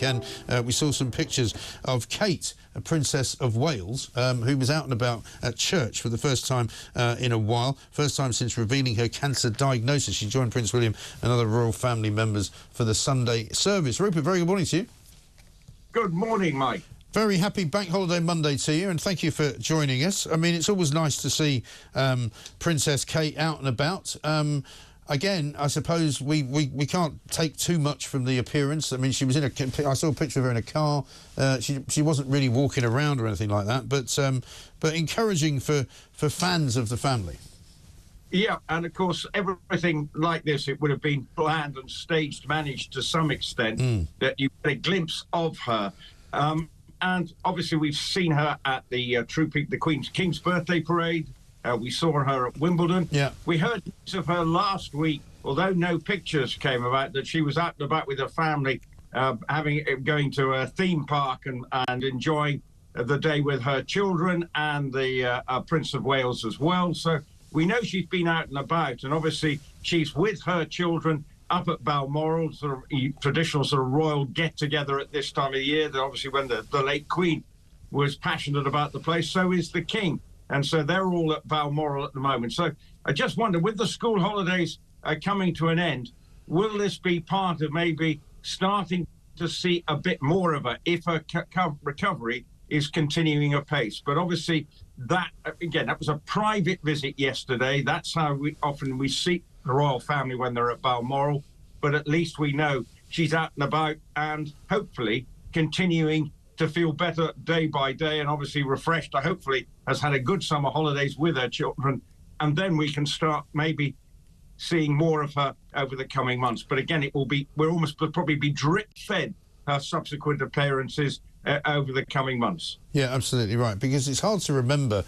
weekend, we saw some pictures of Kate, a Princess of Wales, who was out and about at church for the first time in a while, first time since revealing her cancer diagnosis. She joined Prince William and other royal family members for the Sunday service. Rupert, very good morning to you. Good morning, Mike. Very happy Bank Holiday Monday to you, and thank you for joining us. I mean, it's always nice to see Princess Kate out and about. Again, I suppose we can't take too much from the appearance. I mean, she was in I saw a picture of her in a car. She wasn't really walking around or anything like that, but encouraging for fans of the family. Yeah, and of course, everything like this, it would have been planned and staged, managed to some extent, that you get a glimpse of her. And obviously, we've seen her at the King's birthday parade. We saw her at Wimbledon. Yeah. We heard news of her last week, although no pictures came about, that she was out and about with her family, going to a theme park and enjoying the day with her children and the Prince of Wales as well. So we know she's been out and about, and obviously she's with her children up at Balmoral, sort of traditional sort of royal get-together at this time of the year. That obviously when the late Queen was passionate about the place, so is the King. And so they're all at Balmoral at the moment. So I just wonder, with the school holidays coming to an end, will this be part of maybe starting to see a bit more of her if her recovery is continuing apace? But obviously that, again, that was a private visit yesterday. That's how we see the royal family when they're at Balmoral. But at least we know she's out and about and hopefully continuing to feel better day by day, and obviously refreshed. Hopefully has had a good summer holidays with her children, and then we can start maybe seeing more of her over the coming months. But again, we'll probably be drip fed her subsequent appearances over the coming months. Yeah, absolutely right, because it's hard to remember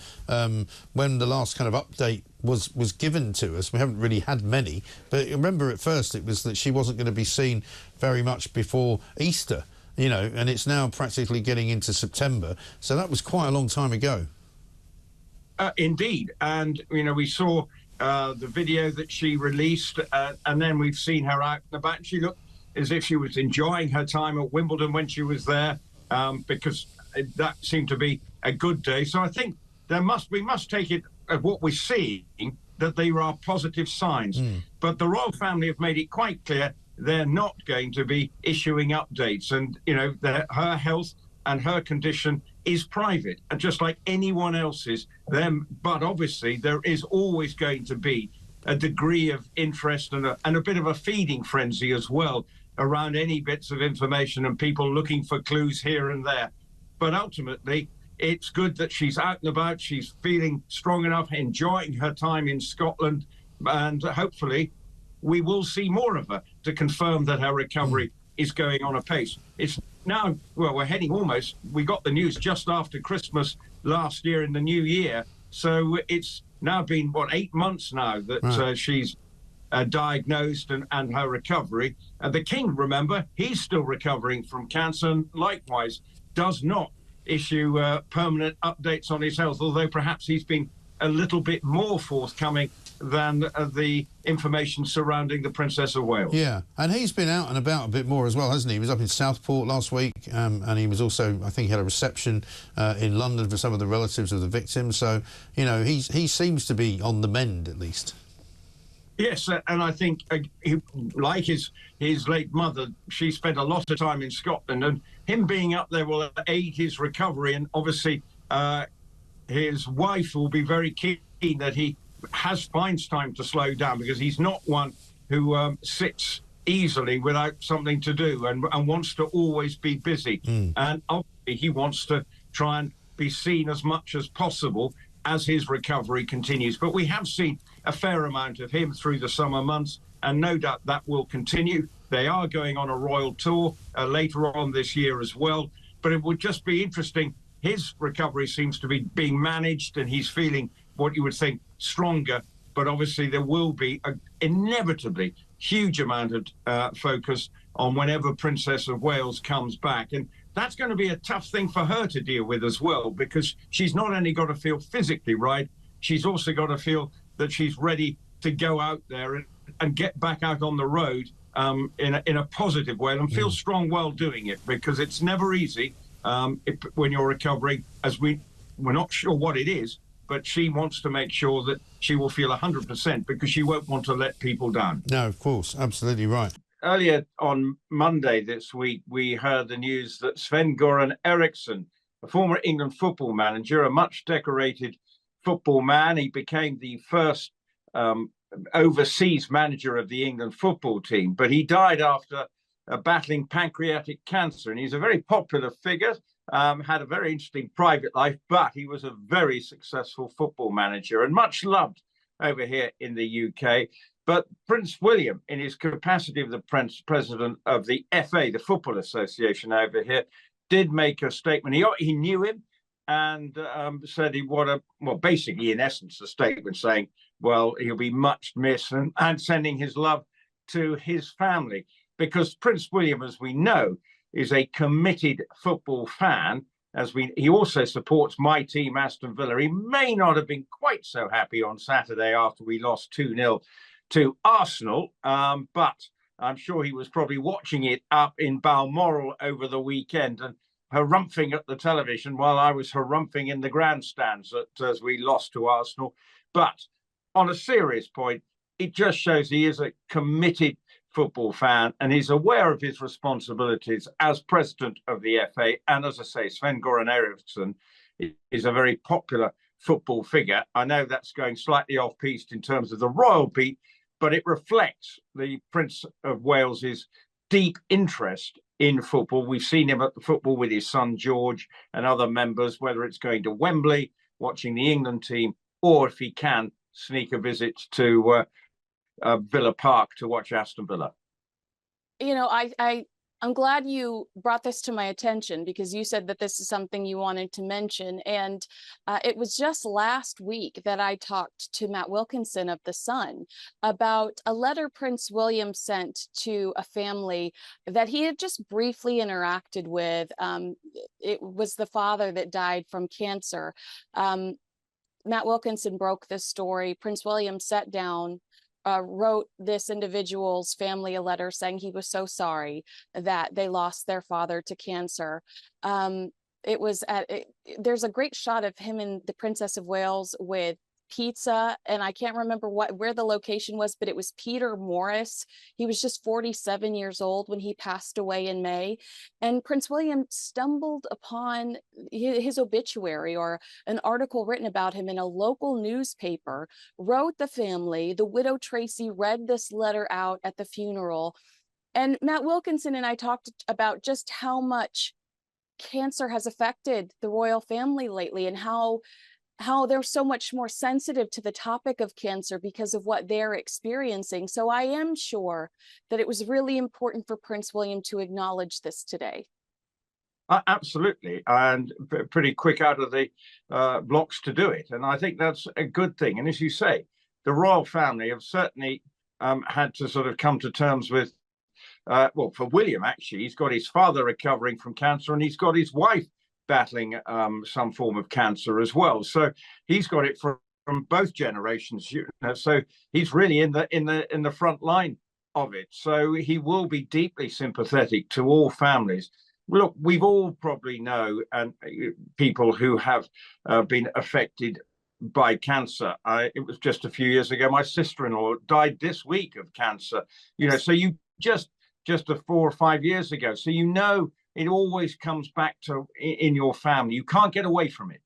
when the last kind of update was given to us. We haven't really had many, but remember at first it was that she wasn't going to be seen very much before Easter, you know, and it's now practically getting into September, so that was quite a long time ago. Indeed, and you know, we saw the video that she released, and then we've seen her out and about. She looked as if she was enjoying her time at Wimbledon when she was there, because that seemed to be a good day. So I think we must take it as what we're seeing, that there are positive signs. But the royal family have made it quite clear they're not going to be issuing updates, and you know, her health and her condition is private, and just like anyone else's. But obviously there is always going to be a degree of interest and a bit of a feeding frenzy as well around any bits of information and people looking for clues here and there. But ultimately, it's good that she's out and about, she's feeling strong enough, enjoying her time in Scotland, and hopefully we will see more of her to confirm that her recovery is going on apace. It's now, well, we got the news just after Christmas last year in the new year. So it's now been, 8 months now that she's diagnosed and her recovery. And the King, remember, he's still recovering from cancer, and likewise does not issue permanent updates on his health, although perhaps he's been a little bit more forthcoming than the information surrounding the Princess of Wales. Yeah, and he's been out and about a bit more as well, hasn't he? He was up in Southport last week, and he was also, I think he had a reception in London for some of the relatives of the victims. So, you know, he seems to be on the mend, at least. Yes, and I think, like his late mother, she spent a lot of time in Scotland, and him being up there will aid his recovery. And obviously, his wife will be very keen that he finds time to slow down, because he's not one who sits easily without something to do and wants to always be busy. And obviously he wants to try and be seen as much as possible as his recovery continues. But we have seen a fair amount of him through the summer months, and no doubt that will continue. They are going on a royal tour later on this year as well, but it would just be interesting. His recovery seems to be being managed, and he's feeling what you would think stronger, but obviously there will be inevitably huge amount of focus on whenever Princess of Wales comes back, and that's going to be a tough thing for her to deal with as well, because she's not only got to feel physically right, she's also got to feel that she's ready to go out there and get back out on the road in a positive way, and feel strong while doing it, because it's never easy when you're recovering, as we're not sure what it is, but she wants to make sure that she will feel 100% because she won't want to let people down. No, of course, absolutely right. Earlier on Monday this week, we heard the news that Sven Goran Eriksson, a former England football manager, a much decorated football man, he became the first overseas manager of the England football team, but he died after battling pancreatic cancer, and he's a very popular figure, had a very interesting private life, but he was a very successful football manager and much loved over here in the UK. But Prince William, in his capacity of the president of the FA, the Football Association over here, did make a statement. He knew him and said basically, in essence, a statement saying, well, he'll be much missed, and sending his love to his family. Because Prince William, as we know, is a committed football fan. He also supports my team, Aston Villa. He may not have been quite so happy on Saturday after we lost 2-0 to Arsenal, but I'm sure he was probably watching it up in Balmoral over the weekend and harumphing at the television while I was harumphing in the grandstands as we lost to Arsenal. But on a serious point, it just shows he is a committed football fan, and he's aware of his responsibilities as president of the FA. And as I say, Sven Goran Eriksson is a very popular football figure. I know that's going slightly off-piste in terms of the royal beat, but it reflects the Prince of Wales's deep interest in football. We've seen him at the football with his son George and other members, whether it's going to Wembley, watching the England team, or if he can sneak a visit to Villa Park to watch Aston Villa. You know, I'm glad you brought this to my attention, because you said that this is something you wanted to mention. And it was just last week that I talked to Matt Wilkinson of The Sun about a letter Prince William sent to a family that he had just briefly interacted with. It was the father that died from cancer. Matt Wilkinson broke this story. Prince William sat down, wrote this individual's family a letter saying he was so sorry that they lost their father to cancer. There's a great shot of him and the Princess of Wales with pizza, and I can't remember where the location was, but it was Peter Morris. He was just 47 years old when he passed away in May, and Prince William stumbled upon his obituary, or an article written about him in a local newspaper, wrote the family. The widow Tracy read this letter out at the funeral, and Matt Wilkinson and I talked about just how much cancer has affected the royal family lately, and how they're so much more sensitive to the topic of cancer because of what they're experiencing. So I am sure that it was really important for Prince William to acknowledge this today. Absolutely, and pretty quick out of the blocks to do it. And I think that's a good thing. And as you say, the royal family have certainly had to sort of come to terms with, for William, actually, he's got his father recovering from cancer, and he's got his wife battling some form of cancer as well. So he's got it from both generations. So he's really in the front line of it. So he will be deeply sympathetic to all families. Look, we've all probably know and people who have been affected by cancer. It was just a few years ago. My sister-in-law died this week of cancer. So you just 4 or 5 years ago. So it always comes back to in your family. You can't get away from it.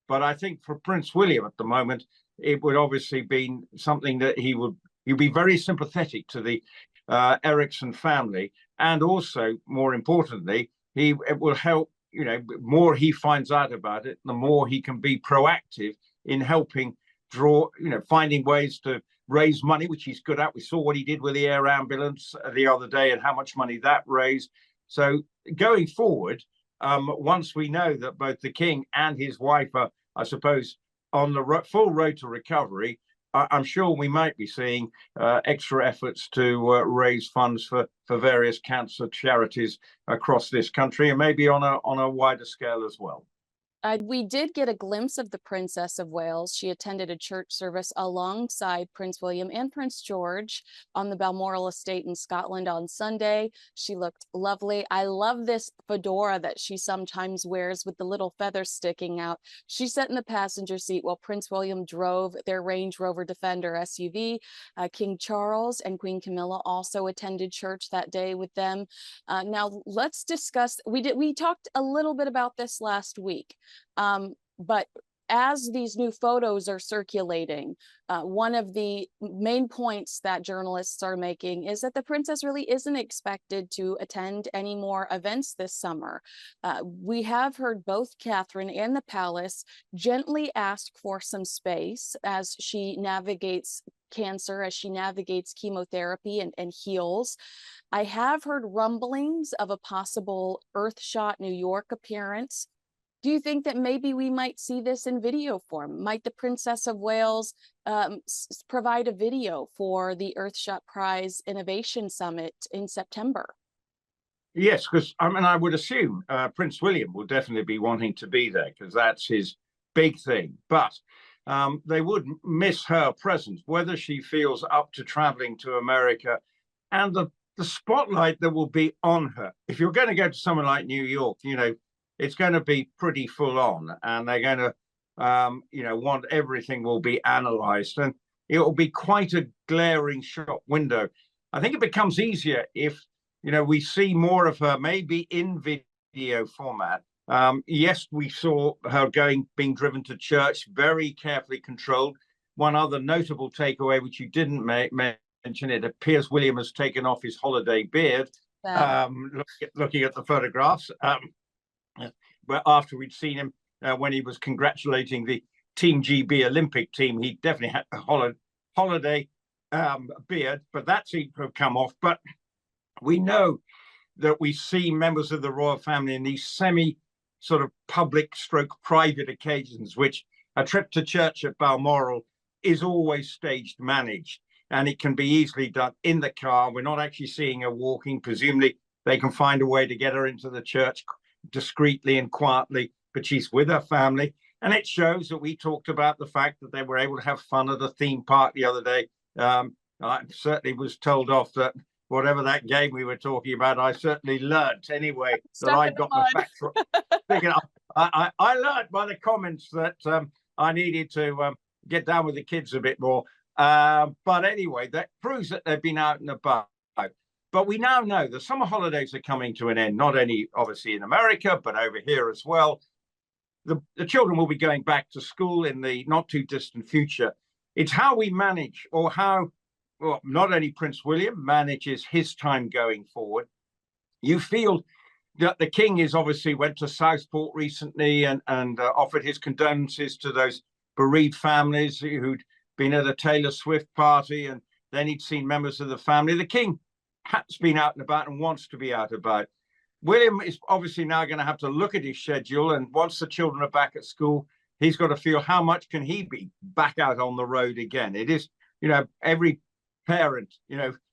But I think for Prince William at the moment, it would obviously be something that he'd be very sympathetic to the Eriksson family. And also, more importantly, it will help, the more he finds out about it, the more he can be proactive in helping finding ways to raise money, which he's good at. We saw what he did with the air ambulance the other day and how much money that raised. So going forward, once we know that both the King and his wife are, I suppose, on the full road to recovery, I'm sure we might be seeing extra efforts to raise funds for various cancer charities across this country, and maybe on a wider scale as well. We did get a glimpse of the Princess of Wales. She attended a church service alongside Prince William and Prince George on the Balmoral estate in Scotland on Sunday. She looked lovely. I love this fedora that she sometimes wears with the little feathers sticking out. She sat in the passenger seat while Prince William drove their Range Rover Defender SUV. King Charles and Queen Camilla also attended church that day with them. Now let's discuss, we talked a little bit about this last week. But as these new photos are circulating, one of the main points that journalists are making is that the princess really isn't expected to attend any more events this summer. We have heard both Catherine and the palace gently ask for some space as she navigates cancer, as she navigates chemotherapy and heals. I have heard rumblings of a possible Earthshot New York appearance. Do you think that maybe we might see this in video form? Might the Princess of Wales provide a video for the Earthshot Prize Innovation Summit in September? Yes, because I mean, I would assume Prince William will definitely be wanting to be there because that's his big thing. But they would miss her presence, whether she feels up to traveling to America and the spotlight that will be on her. If you're going to go to somewhere like New York, you know, it's going to be pretty full on, and they're going to, want everything will be analyzed, and it will be quite a glaring shot window. I think it becomes easier if, we see more of her, maybe in video format. Yes, we saw her being driven to church, very carefully controlled. One other notable takeaway, which you didn't mention, it appears William has taken off his holiday beard. Looking at the photographs. But after we'd seen him when he was congratulating the Team GB Olympic team, he definitely had a holiday beard, but that seemed to have come off. But we know that we see members of the royal family in these sort of public stroke private occasions, which a trip to church at Balmoral is always staged managed, and it can be easily done in the car. We're not actually seeing her walking. Presumably they can find a way to get her into the church discreetly and quietly, but she's with her family. And it shows that we talked about the fact that they were able to have fun at a theme park the other day. I certainly was told off that whatever that game we were talking about, I certainly learnt anyway that I got my facts wrong. I learnt by the comments that I needed to get down with the kids a bit more. But anyway, that proves that they've been out and about. But we now know the summer holidays are coming to an end, not only obviously in America, but over here as well. The children will be going back to school in the not too distant future. It's how we manage, or how, well, not only Prince William manages his time going forward. You feel that the king is obviously went to Southport recently and offered his condolences to those bereaved families who'd been at a Taylor Swift party, and then he'd seen members of the family. The king has been out and about and wants to be out and about. William is obviously now going to have to look at his schedule, and once the children are back at school, he's got to feel how much can he be back out on the road again. It is, every parent,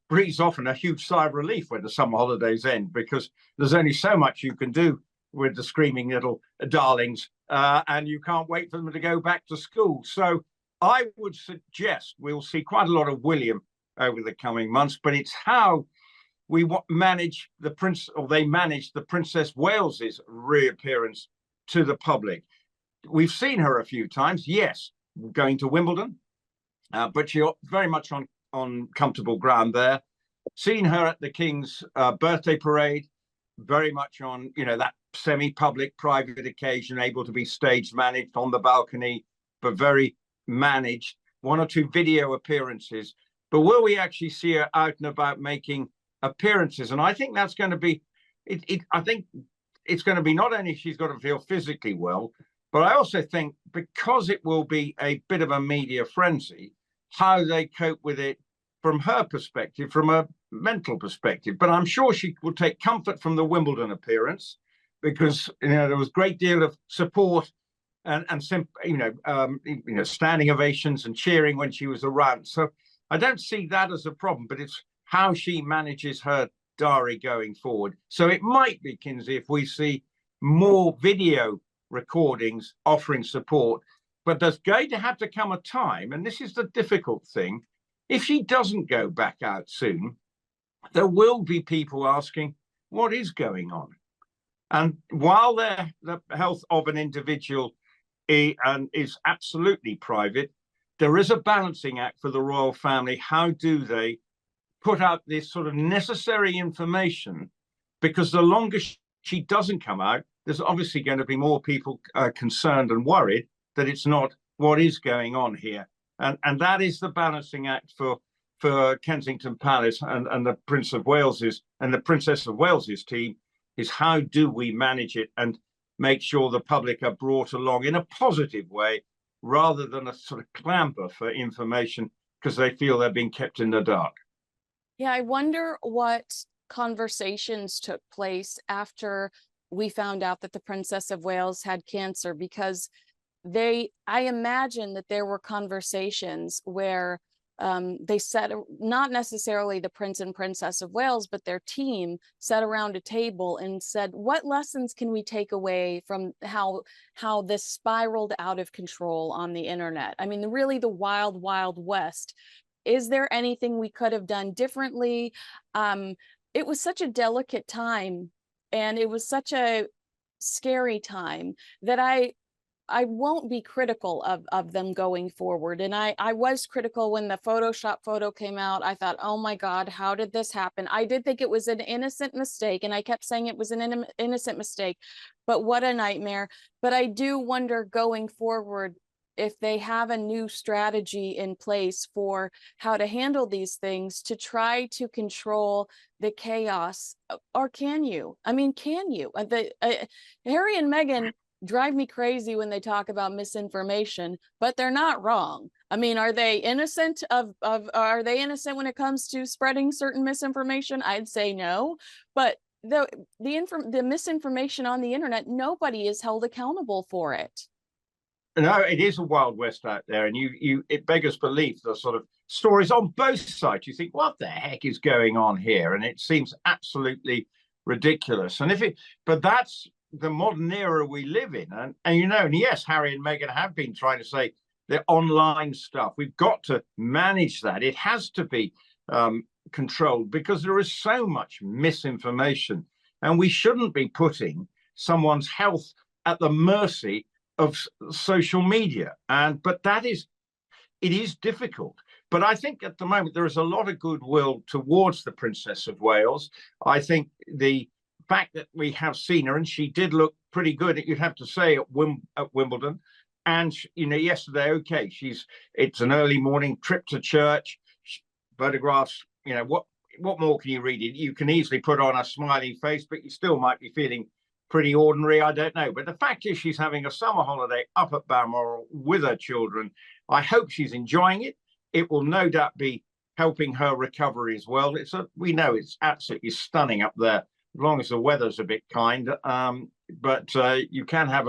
breathes often a huge sigh of relief when the summer holidays end, because there's only so much you can do with the screaming little darlings, and you can't wait for them to go back to school. So I would suggest we'll see quite a lot of William over the coming months, but it's how we manage the Princess Wales's reappearance to the public. We've seen her a few times, yes, going to Wimbledon, but she's very much on comfortable ground there. Seen her at the King's birthday parade, very much on, that semi-public private occasion, able to be stage managed on the balcony, but very managed. One or two video appearances. But will we actually see her out and about making appearances? And I think that's going to be, I think it's going to be not only she's got to feel physically well, but I also think because it will be a bit of a media frenzy, how they cope with it from her perspective, from a mental perspective. But I'm sure she will take comfort from the Wimbledon appearance, because there was a great deal of support and standing ovations and cheering when she was around. So I don't see that as a problem, but it's how she manages her diary going forward. So it might be, Kinsey, if we see more video recordings offering support. But there's going to have to come a time, and this is the difficult thing, if she doesn't go back out soon, there will be people asking, what is going on? And while the health of an individual is absolutely private, there is a balancing act for the royal family. How do they put out this sort of necessary information? Because the longer she doesn't come out, there's obviously going to be more people concerned and worried that it's not what is going on here. And that is the balancing act for Kensington Palace and the Prince of Wales's and the Princess of Wales's team, is how do we manage it and make sure the public are brought along in a positive way rather than a sort of clamber for information because they feel they're being kept in the dark. Yeah, I wonder what conversations took place after we found out that the Princess of Wales had cancer, because I imagine that there were conversations where they sat, not necessarily the Prince and Princess of Wales, but their team sat around a table and said, what lessons can we take away from how this spiraled out of control on the internet? I mean, really the wild, wild west. Is there anything we could have done differently? It was such a delicate time, and it was such a scary time that I won't be critical of them going forward. And I was critical when the Photoshop photo came out. I thought, oh my God, how did this happen? I did think it was an innocent mistake, and I kept saying it was an innocent mistake, but what a nightmare. But I do wonder going forward if they have a new strategy in place for how to handle these things to try to control the chaos. Or can you? I mean, can you? Harry and Meghan drive me crazy when they talk about misinformation, but they're not wrong. I mean, are they innocent are they innocent when it comes to spreading certain misinformation? I'd say no, but the misinformation on the internet, nobody is held accountable for it. No, it is a wild west out there, and it beggars belief, the sort of stories on both sides. You think, what the heck is going on here? And it seems absolutely ridiculous. But that's the modern era we live in. And yes, Harry and Meghan have been trying to say the online stuff, we've got to manage that. It has to be controlled because there is so much misinformation, and we shouldn't be putting someone's health at the mercy of social media. But it is difficult. But I think at the moment there is a lot of goodwill towards the Princess of Wales. I think the fact that we have seen her, and she did look pretty good, you'd have to say, at Wimbledon. And yesterday, okay, it's an early morning trip to church, photographs. What more can you read? You can easily put on a smiling face, but you still might be feeling pretty ordinary. I don't know. But the fact is, she's having a summer holiday up at Balmoral with her children. I hope she's enjoying it. It will no doubt be helping her recovery as well. We know it's absolutely stunning up there, as long as the weather's a bit kind. But you can have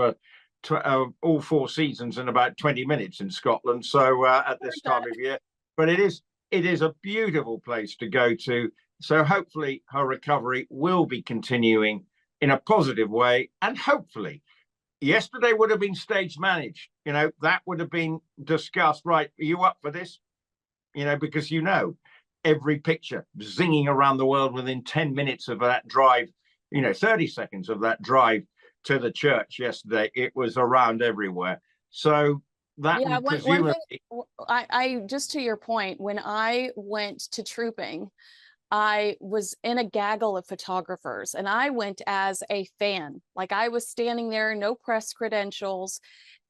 all 4 seasons in about 20 minutes in Scotland. So at this time of year, but it is a beautiful place to go to. So hopefully her recovery will be continuing in a positive way. And hopefully, yesterday would have been stage managed. That would have been discussed. Right, are you up for this? Because every picture zinging around the world within 10 minutes of that drive, 30 seconds of that drive to the church yesterday, it was around everywhere. So that would presumably... I just to your point, when I went to trooping, I was in a gaggle of photographers, and I went as a fan. Like, I was standing there, no press credentials.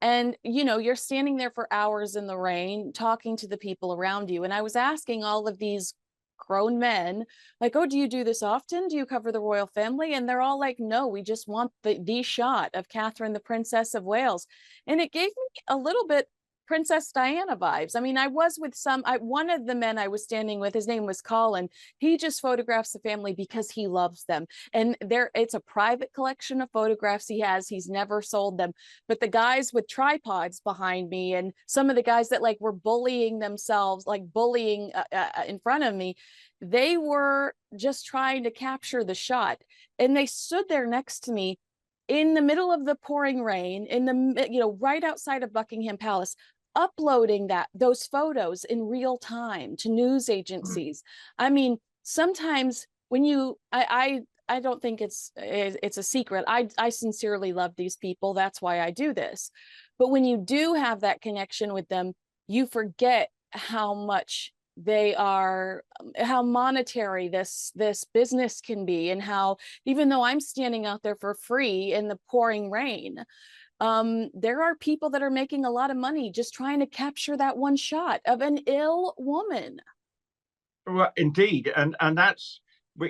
And, you're standing there for hours in the rain, talking to the people around you. And I was asking all of these grown men, like, oh, do you do this often? Do you cover the royal family? And they're all like, no, we just want the shot of Catherine, the Princess of Wales. And it gave me a little bit Princess Diana vibes. I mean, I was with one of the men I was standing with, his name was Colin. He just photographs the family because he loves them. And it's a private collection of photographs he has. He's never sold them. But the guys with tripods behind me, and some of the guys that were bullying themselves, bullying in front of me, they were just trying to capture the shot. And they stood there next to me in the middle of the pouring rain, in the, you know, right outside of Buckingham Palace, uploading those photos in real time to news agencies. I mean, sometimes when I don't think it's a secret. I sincerely love these people. That's why I do this. But when you do have that connection with them, you forget how much they are, how monetary this business can be, and how, even though I'm standing out there for free in the pouring rain, there are people that are making a lot of money just trying to capture that one shot of an ill woman. Well, indeed, and that's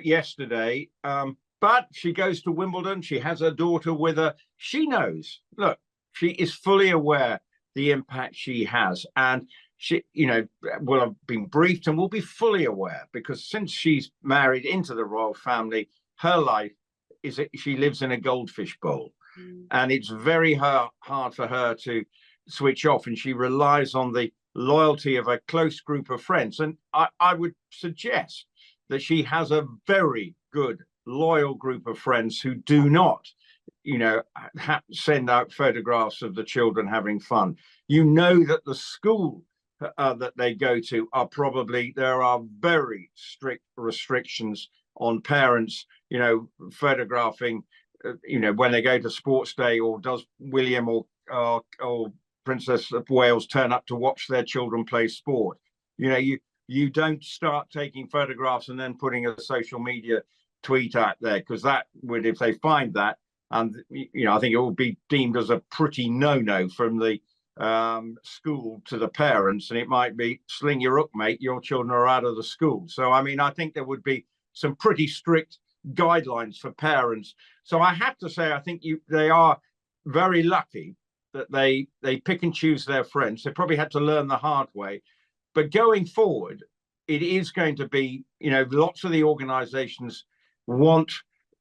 yesterday. But she goes to Wimbledon. She has her daughter with her. She knows. Look, she is fully aware the impact she has, and she, you know, will have been briefed and will be fully aware, because since she's married into the royal family, her life is that she lives in a goldfish bowl, and it's very hard for her to switch off, and she relies on the loyalty of a close group of friends. And I would suggest that she has a very good, loyal group of friends who do not, you know, send out photographs of the children having fun. You know that the school that they go to there are very strict restrictions on parents, you know, photographing, you know, when they go to sports day, or does William or Princess of Wales turn up to watch their children play sport. You know, you don't start taking photographs and then putting a social media tweet out there, because that would, if they find that, and you know, I think it will be deemed as a pretty no-no from the school to the parents, and it might be, sling your hook, mate, your children are out of the school. So I mean, I think there would be some pretty strict guidelines for parents. So I have to say, I think they are very lucky that they pick and choose their friends. They probably had to learn the hard way, but going forward, it is going to be, you know, lots of the organizations want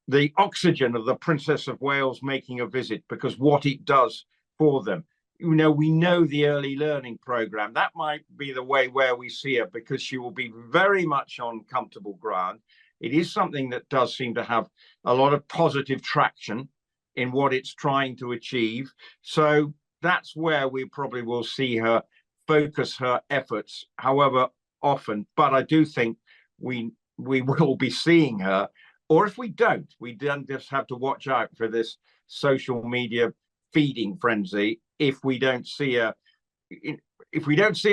the oxygen of the Princess of Wales making a visit, because what it does for them. You know, we know the early learning program, that might be the way where we see her, because she will be very much on comfortable ground. It is something that does seem to have a lot of positive traction in what it's trying to achieve. So that's where we probably will see her focus her efforts, however often. But I do think we will be seeing her, or if we don't, we then just have to watch out for this social media feeding frenzy. If we don't see her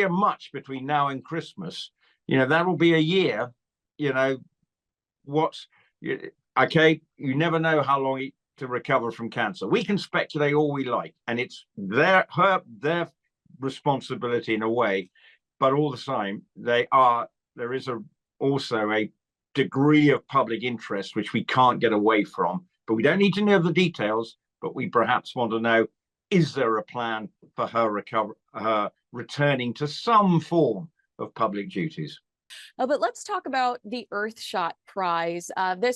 much between now and Christmas, you know, that'll be a year, you know, okay, you never know how long to recover from cancer. We can speculate all we like, and it's their responsibility in a way, but all the same, there is also a degree of public interest which we can't get away from. But we don't need to know the details, but we perhaps want to know, is there a plan for her returning to some form of public duties? But let's talk about the Earthshot Prize.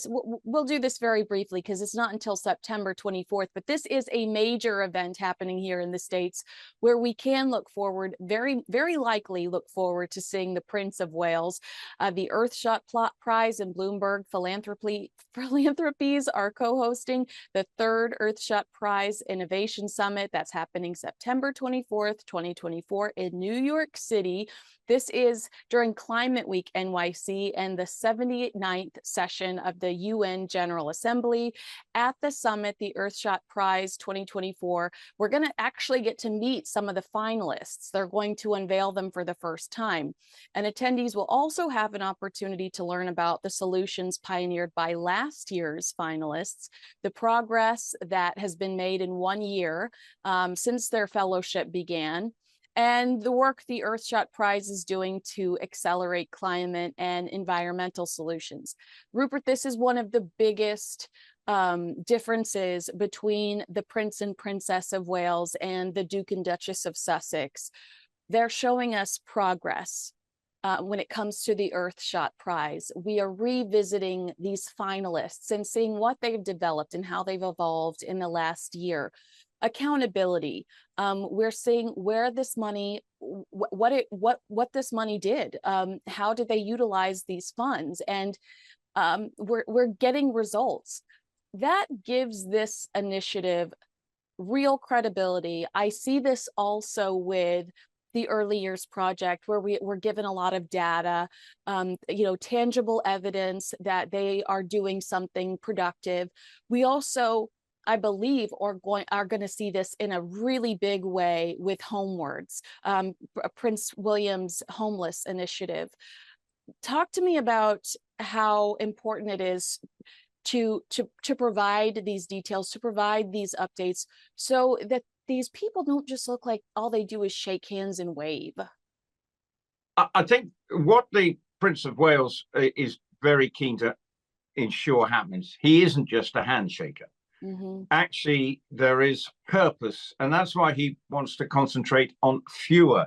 We'll do this very briefly because it's not until September 24th, but this is a major event happening here in the States where we can look forward, very, very likely look forward to seeing the Prince of Wales. The Earthshot Prize and Bloomberg Philanthropies are co-hosting the third Earthshot Prize Innovation Summit. That's happening September 24th, 2024 in New York City. This is during Climate Week NYC and the 79th session of the UN General Assembly. At the summit, the Earthshot Prize 2024, we're going to actually get to meet some of the finalists. They're going to unveil them for the first time. And attendees will also have an opportunity to learn about the solutions pioneered by last year's finalists, the progress that has been made in 1 year since their fellowship began, and the work the Earthshot Prize is doing to accelerate climate and environmental solutions. Rupert, this is one of the biggest differences between the Prince and Princess of Wales and the Duke and Duchess of Sussex. They're showing us progress when it comes to the Earthshot Prize. We are revisiting these finalists and seeing what they've developed and how they've evolved in the last year. Accountability. We're seeing where this money, what this money did. How did they utilize these funds? And we're getting results. that gives this initiative real credibility. I see this also with the Early Years Project, where we're given a lot of data, tangible evidence that they are doing something productive. We also, I believe, are going to see this in a really big way with Homewards, Prince William's homeless initiative. Talk to me about how important it is to provide these details, to provide these updates, so that these people don't just look like all they do is shake hands and wave. I think what the Prince of Wales is very keen to ensure happens, he isn't just a handshaker. Mm-hmm. Actually, there is purpose, and that's why he wants to concentrate on fewer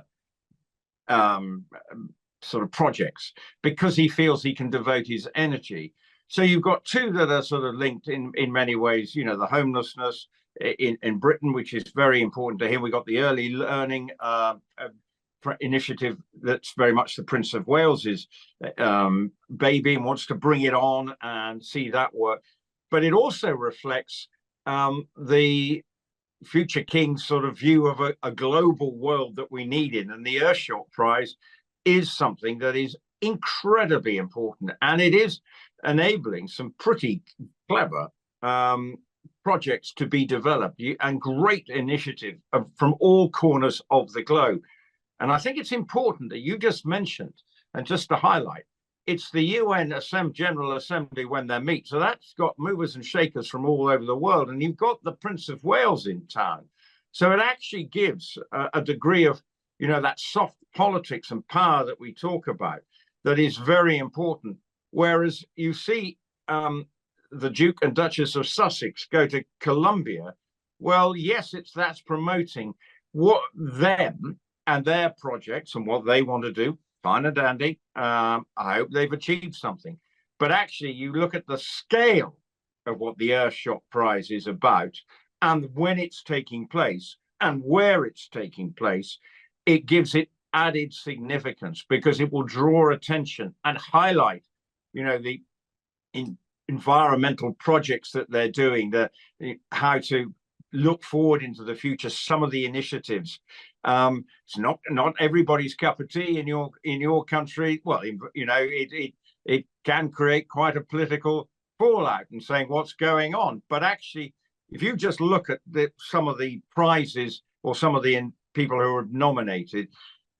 sort of projects, because he feels he can devote his energy. So you've got two that are sort of linked in many ways, you know, the homelessness in Britain, which is very important to him. We've got the early learning initiative that's very much the Prince of Wales's baby, and wants to bring it on and see that work. But it also reflects the future king's sort of view of a global world that we need in. And the Earthshot Prize is something that is incredibly important, and it is enabling some pretty clever projects to be developed and great initiative from all corners of the globe. And I think it's important that you just mentioned, and just to highlight, it's the UN General Assembly when they meet. So that's got movers and shakers from all over the world. And you've got the Prince of Wales in town. So it actually gives a degree of, you know, that soft politics and power that we talk about that is very important. Whereas you see the Duke and Duchess of Sussex go to Colombia. Well, yes, that's promoting what them and their projects and what they want to do. Fine and dandy. I hope they've achieved something. But actually, you look at the scale of what the Earthshot Prize is about, and when it's taking place and where it's taking place, it gives it added significance, because it will draw attention and highlight, you know, the environmental projects that they're doing, how to look forward into the future, some of the initiatives. It's not everybody's cup of tea in your country. Well, you know, it can create quite a political fallout and saying what's going on. But actually, if you just look at some of the prizes or some of the people who are nominated,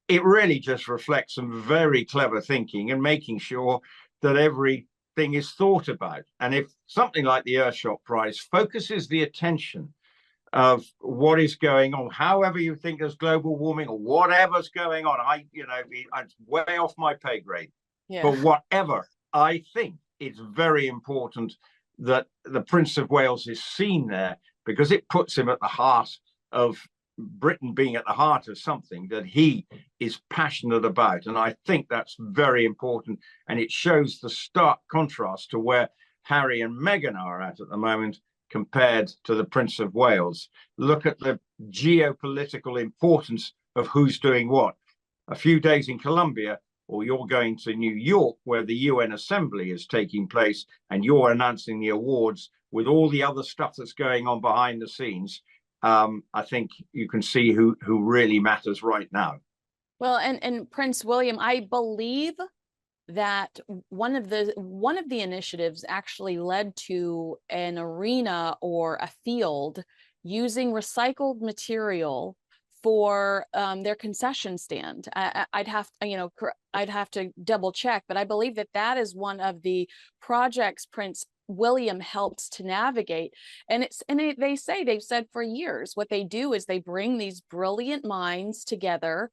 it really just reflects some very clever thinking and making sure that everything is thought about. And if something like the Earthshot Prize focuses the attention of what is going on, however you think there's global warming or whatever's going on, it's way off my pay grade. Yeah. But whatever, I think it's very important that the Prince of Wales is seen there, because it puts him at the heart of Britain, being at the heart of something that he is passionate about. And I think that's very important. And it shows the stark contrast to where Harry and Meghan are at the moment compared to the Prince of Wales. Look at the geopolitical importance of who's doing what. A few days in Colombia, or you're going to New York, where the UN Assembly is taking place, and you're announcing the awards with all the other stuff that's going on behind the scenes. I think you can see who really matters right now. Well, and Prince William, I believe that one of the initiatives actually led to an arena or a field using recycled material for their concession stand. I'd have to double check, but I believe that is one of the projects Prince William helps to navigate. And they've said for years, what they do is they bring these brilliant minds together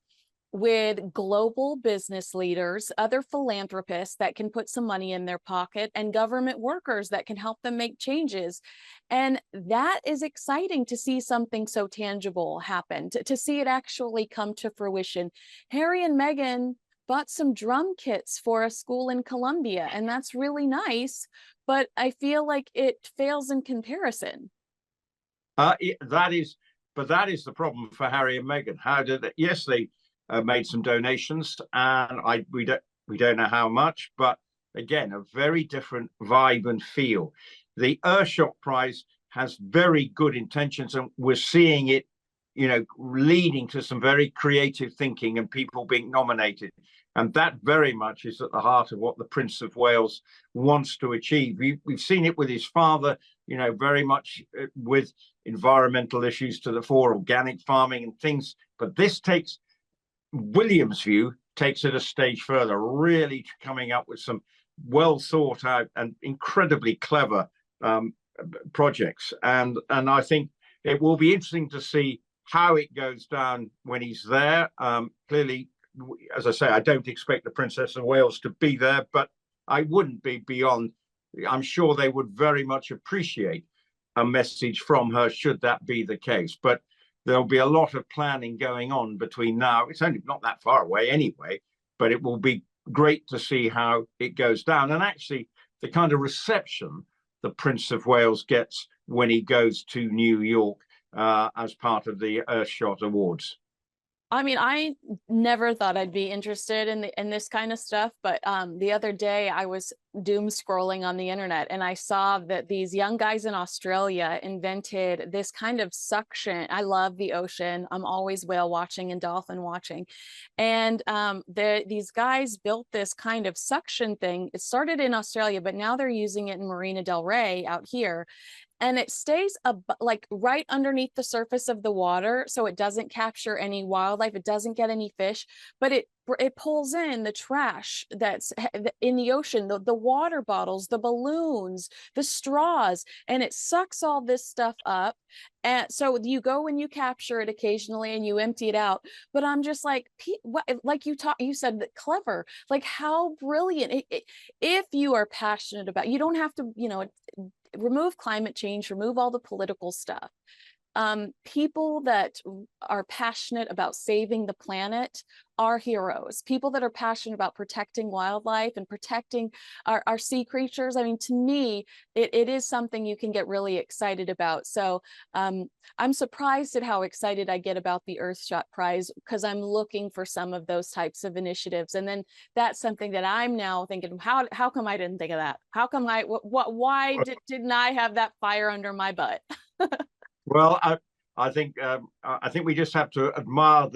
with global business leaders, other philanthropists that can put some money in their pocket, and government workers that can help them make changes. And that is exciting to see something so tangible happen, to see it actually come to fruition. Harry and Meghan bought some drum kits for a school in Colombia, and that's really nice, but I feel like it fails in comparison. That is the problem for Harry and Meghan. How did it? Yes, they made some donations, and we don't know how much, but again, a very different vibe and feel. the Earthshot Prize has very good intentions, and we're seeing it, leading to some very creative thinking and people being nominated. And that very much is at the heart of what the Prince of Wales wants to achieve. We've seen it with his father, very much with environmental issues to the fore, organic farming and things. But this William's view takes it a stage further, really coming up with some well thought out and incredibly clever projects. And I think it will be interesting to see how it goes down when he's there. Clearly, as I say, I don't expect the Princess of Wales to be there, but I wouldn't be beyond. I'm sure they would very much appreciate a message from her should that be the case. But there'll be a lot of planning going on between now. It's only not that far away anyway, but it will be great to see how it goes down. And actually, the kind of reception the Prince of Wales gets when he goes to New York as part of the Earthshot Awards. I mean, I never thought I'd be interested in this kind of stuff, but the other day I was doom scrolling on the internet and I saw that these young guys in Australia invented this kind of suction. I love the ocean. I'm always whale watching and dolphin watching. And these guys built this kind of suction thing. It started in Australia, but now they're using it in Marina del Rey out here. And it stays like right underneath the surface of the water, so it doesn't capture any wildlife, it doesn't get any fish, but it pulls in the trash that's in the ocean, the water bottles, the balloons, the straws, and it sucks all this stuff up. And so you go and you capture it occasionally and you empty it out. But I'm just like, like you said, that clever, like how brilliant. If you are passionate about, you don't have to, remove climate change, remove all the political stuff. People that are passionate about saving the planet are heroes. People that are passionate about protecting wildlife and protecting our sea creatures. I mean, to me, it is something you can get really excited about. So I'm surprised at how excited I get about the Earthshot Prize, because I'm looking for some of those types of initiatives. And then that's something that I'm now thinking, how come I didn't think of that? How come why didn't I have that fire under my butt? Well, I think we just have to admire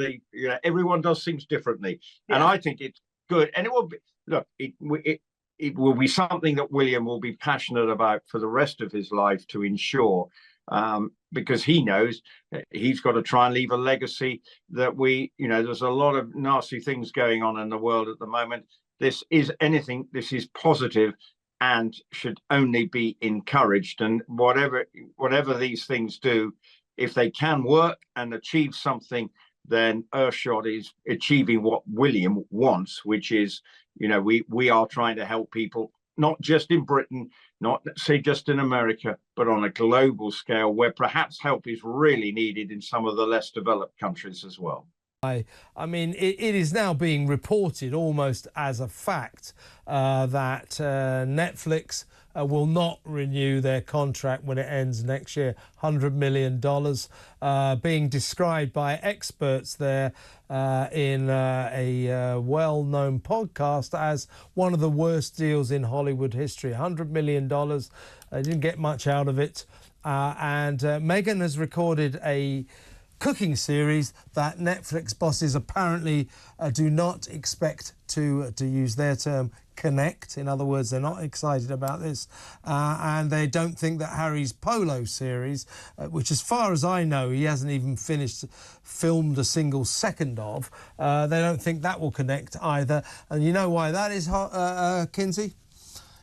everyone does things differently, yeah. And I think it's good, and it will be. Look, it will be something that William will be passionate about for the rest of his life to ensure, because he knows he's got to try and leave a legacy that there's a lot of nasty things going on in the world at the moment. This is positive and should only be encouraged. And whatever these things do, if they can work and achieve something, then Earthshot is achieving what William wants, which is, we are trying to help people, not just in Britain, not say just in America, but on a global scale where perhaps help is really needed in some of the less developed countries as well. I mean, it is now being reported almost as a fact that Netflix will not renew their contract when it ends next year. $100 million being described by experts there in a well-known podcast as one of the worst deals in Hollywood history. $100 million. They didn't get much out of it. And Meghan has recorded a cooking series that Netflix bosses apparently do not expect to use their term, connect. In other words, they're not excited about this. And they don't think that Harry's Polo series, which as far as I know, he hasn't even filmed a single second of, they don't think that will connect either. And you know why that is, Kinsey?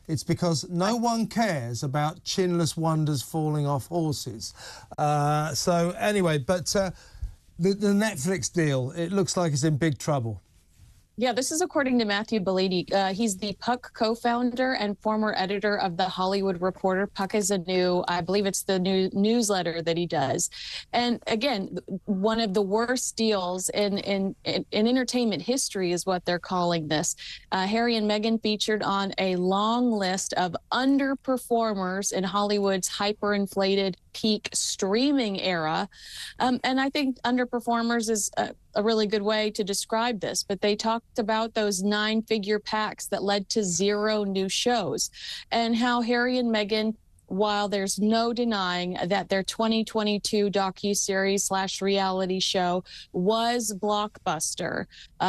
It's because no one cares about chinless wonders falling off horses. So anyway, but the Netflix deal, it looks like it's in big trouble. Yeah, this is according to Matthew Belady. He's the Puck co-founder and former editor of The Hollywood Reporter. Puck is I believe it's the new newsletter that he does. And again, one of the worst deals in entertainment history is what they're calling this. Harry and Meghan featured on a long list of underperformers in Hollywood's hyperinflated peak streaming era. And I think underperformers is a really good way to describe this, but they talked about those 9-figure packs that led to 0 new shows and how Harry and Meghan while there's no denying that their 2022 docuseries / reality show was blockbuster,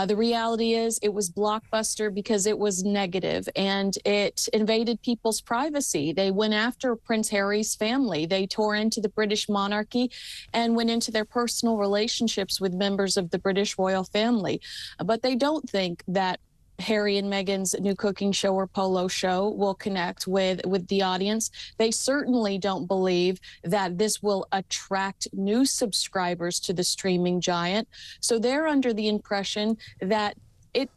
the reality is it was blockbuster because it was negative and it invaded people's privacy. They went after Prince Harry's family. They tore into the British monarchy and went into their personal relationships with members of the British royal family. But they don't think that Harry and Meghan's new cooking show or polo show will connect with the audience. They certainly don't believe that this will attract new subscribers to the streaming giant. So they're under the impression that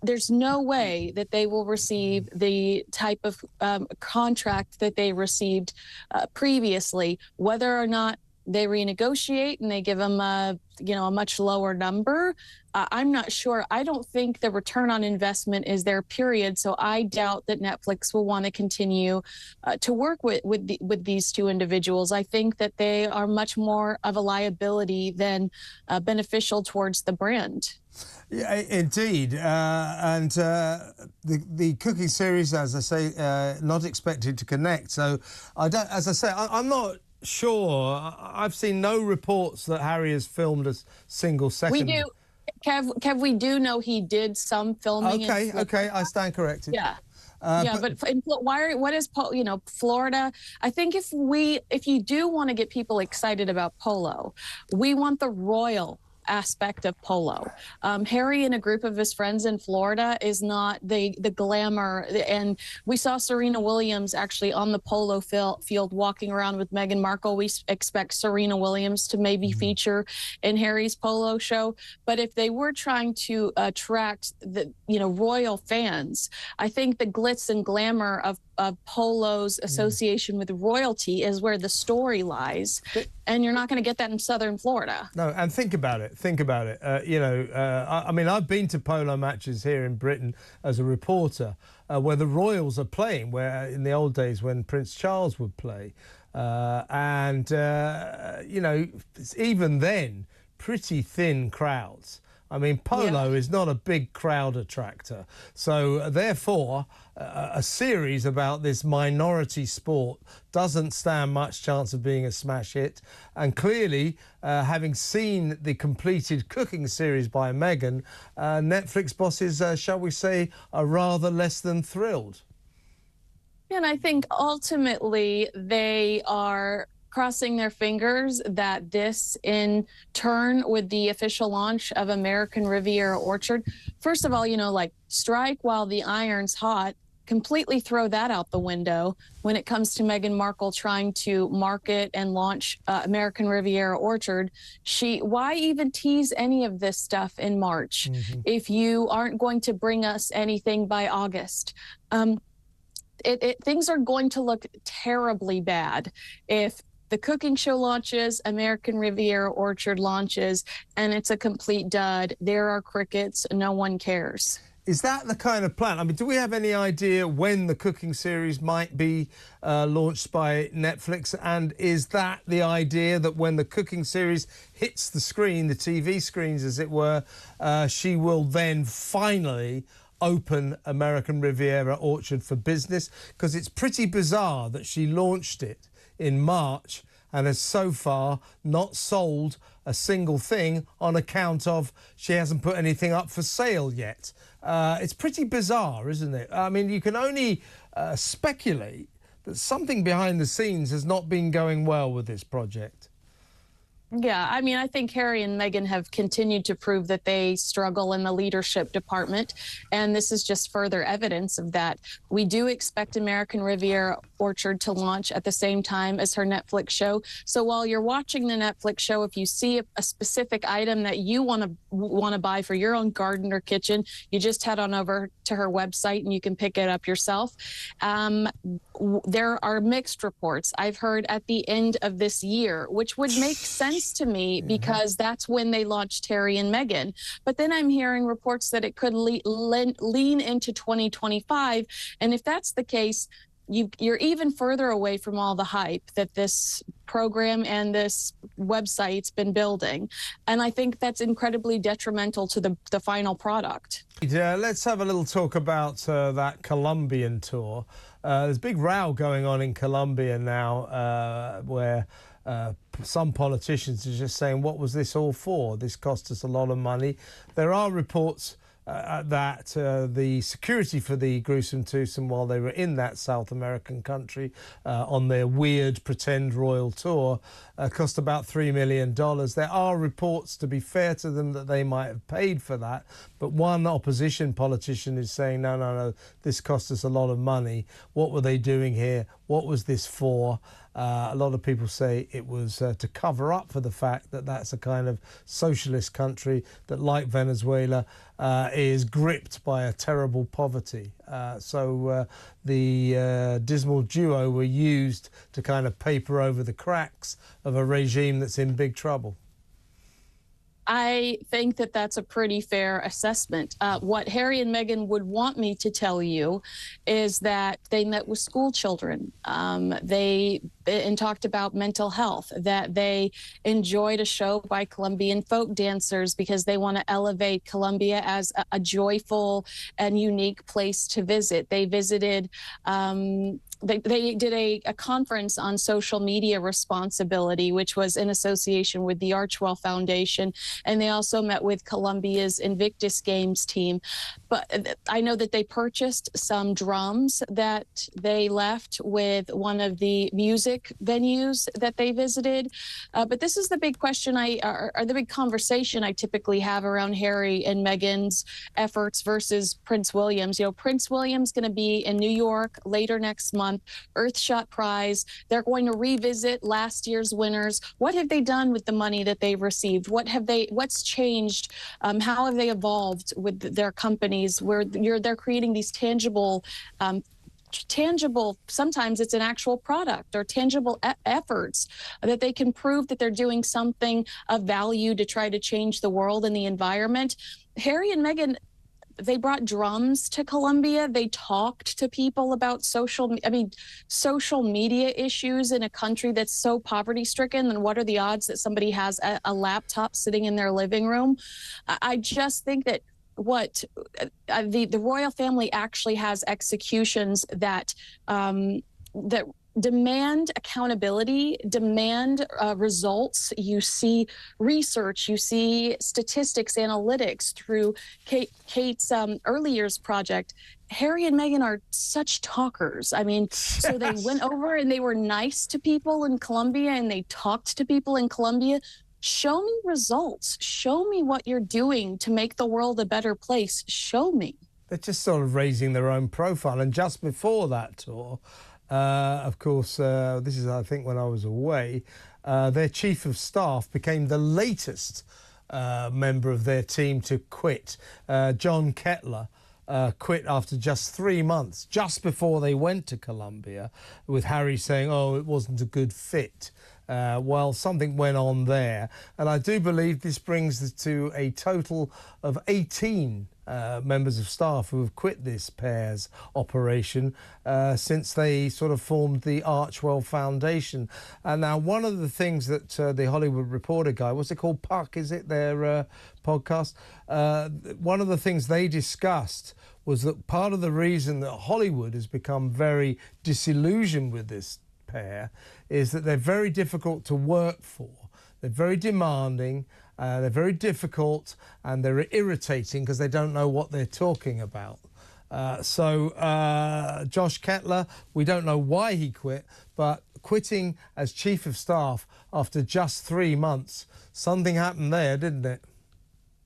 there's no way that they will receive the type of contract that they received previously, whether or not they renegotiate and they give them a much lower number. I'm not sure. I don't think the return on investment is there, period. So I doubt that Netflix will want to continue to work with these two individuals. I think that they are much more of a liability than beneficial towards the brand. Yeah, indeed. And the cooking series, as I say, not expected to connect. So I'm not sure. I've seen no reports that Harry has filmed a single second. We do. Kev, we do know he did some filming. Okay, I stand corrected. Yeah. But what is Florida? I think if you do want to get people excited about polo, we want the royal aspect of polo. Harry and a group of his friends in Florida is not the glamour. And we saw Serena Williams actually on the polo field walking around with Meghan Markle. We expect Serena Williams to maybe feature in Harry's polo show. But if they were trying to attract the royal fans, I think the glitz and glamour of polo's association with royalty is where the story lies. And you're not going to get that in southern Florida. No, and think about it. I mean, I've been to polo matches here in Britain as a reporter where the royals are playing, where in the old days when Prince Charles would play. Even then, pretty thin crowds. I mean, polo is not a big crowd attractor. So, therefore, a series about this minority sport doesn't stand much chance of being a smash hit. And clearly, having seen the completed cooking series by Meghan, Netflix bosses, shall we say, are rather less than thrilled. And I think ultimately they are crossing their fingers that this, in turn with the official launch of American Riviera Orchard, first of all, strike while the iron's hot, completely throw that out the window when it comes to Meghan Markle trying to market and launch American Riviera Orchard. Why even tease any of this stuff in March if you aren't going to bring us anything by August? Things are going to look terribly bad if the cooking show launches, American Riviera Orchard launches, and it's a complete dud. There are crickets. No one cares. Is that the kind of plan? I mean, do we have any idea when the cooking series might be launched by Netflix? And is that the idea that when the cooking series hits the screen, the TV screens, as it were, she will then finally open American Riviera Orchard for business? Because it's pretty bizarre that she launched it in March and has so far not sold a single thing on account of she hasn't put anything up for sale yet. It's pretty bizarre, isn't it? I mean, you can only speculate that something behind the scenes has not been going well with this project. Yeah, I mean, I think Harry and Meghan have continued to prove that they struggle in the leadership department, and this is just further evidence of that. We do expect American Riviera Orchard to launch at the same time as her Netflix show. So while you're watching the Netflix show, if you see a specific item that you want to buy for your own garden or kitchen, you just head on over to her website and you can pick it up yourself. There are mixed reports I've heard at the end of this year, which would make sense to me because that's when they launched Harry and Meghan. But then I'm hearing reports that it could lean into 2025. And if that's the case, you're even further away from all the hype that this program and this website's been building. And I think that's incredibly detrimental to the final product. Let's have a little talk about that Colombian tour. There's a big row going on in Colombia now where some politicians are just saying, what was this all for? This cost us a lot of money. There are reports that the security for the gruesome twosome while they were in that South American country on their weird pretend royal tour cost about $3 million. There are reports, to be fair to them, that they might have paid for that, but one opposition politician is saying, no, this cost us a lot of money. What were they doing here? What was this for? A lot of people say it was to cover up for the fact that that's a kind of socialist country that, like Venezuela, is gripped by a terrible poverty. So the dismal duo were used to kind of paper over the cracks of a regime that's in big trouble. I think that that's a pretty fair assessment. What Harry and Meghan would want me to tell you is that they met with school children. They talked about mental health, that they enjoyed a show by Colombian folk dancers because they want to elevate Colombia as a joyful and unique place to visit. They visited they did a conference on social media responsibility, which was in association with the Archwell Foundation. And they also met with Colombia's Invictus Games team. But I know that they purchased some drums that they left with one of the music venues that they visited. But this is the big question or the big conversation I typically have around Harry and Meghan's efforts versus Prince William's. You know, Prince William's going to be in New York later next month, Earthshot Prize. They're going to revisit last year's winners. What have they done with the money that they've received? What's changed? How have they evolved with their companies where they're creating these tangible, sometimes it's an actual product or tangible efforts that they can prove that they're doing something of value to try to change the world and the environment. Harry and Meghan, they brought drums to Colombia. They talked to people about social media issues in a country that's so poverty-stricken. And what are the odds that somebody has a laptop sitting in their living room? I just think that the royal family actually has executions that demand accountability, demand results. You see research, you see statistics, analytics through Kate's early years project. Harry and Meghan are such talkers. I mean, so they went over and they were nice to people in Colombia and they talked to people in Colombia. Show me results. Show me what you're doing to make the world a better place. Show me. They're just sort of raising their own profile. And just before that tour, of course, this is, I think, when I was away, their chief of staff became the latest member of their team to quit. John Kettler quit after just 3 months, just before they went to Colombia, with Harry saying, oh, it wasn't a good fit. Well, something went on there. And I do believe this brings us to a total of 18 members of staff who have quit this pair's operation since they sort of formed the Archwell Foundation. And now one of the things that the Hollywood Reporter guy, what's it called, Puck, is it, their podcast? One of the things they discussed was that part of the reason that Hollywood has become very disillusioned with this pair is that they're very difficult to work for. They're very demanding, they're very difficult, and they're irritating because they don't know what they're talking about. So Josh Kettler, we don't know why he quit, but quitting as chief of staff after just 3 months, something happened there, didn't it?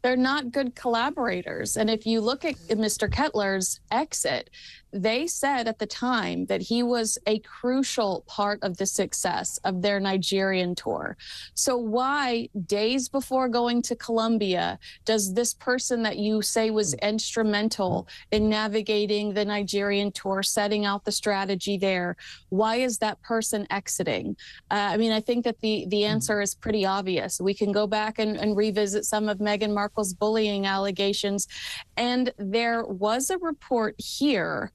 They're not good collaborators. And if you look at Mr. Kettler's exit, they said at the time that he was a crucial part of the success of their Nigerian tour. So why, days before going to Colombia, does this person that you say was instrumental in navigating the Nigerian tour, setting out the strategy there, why is that person exiting? I mean, I think that the answer is pretty obvious. We can go back and revisit some of Meghan Markle's bullying allegations. And there was a report here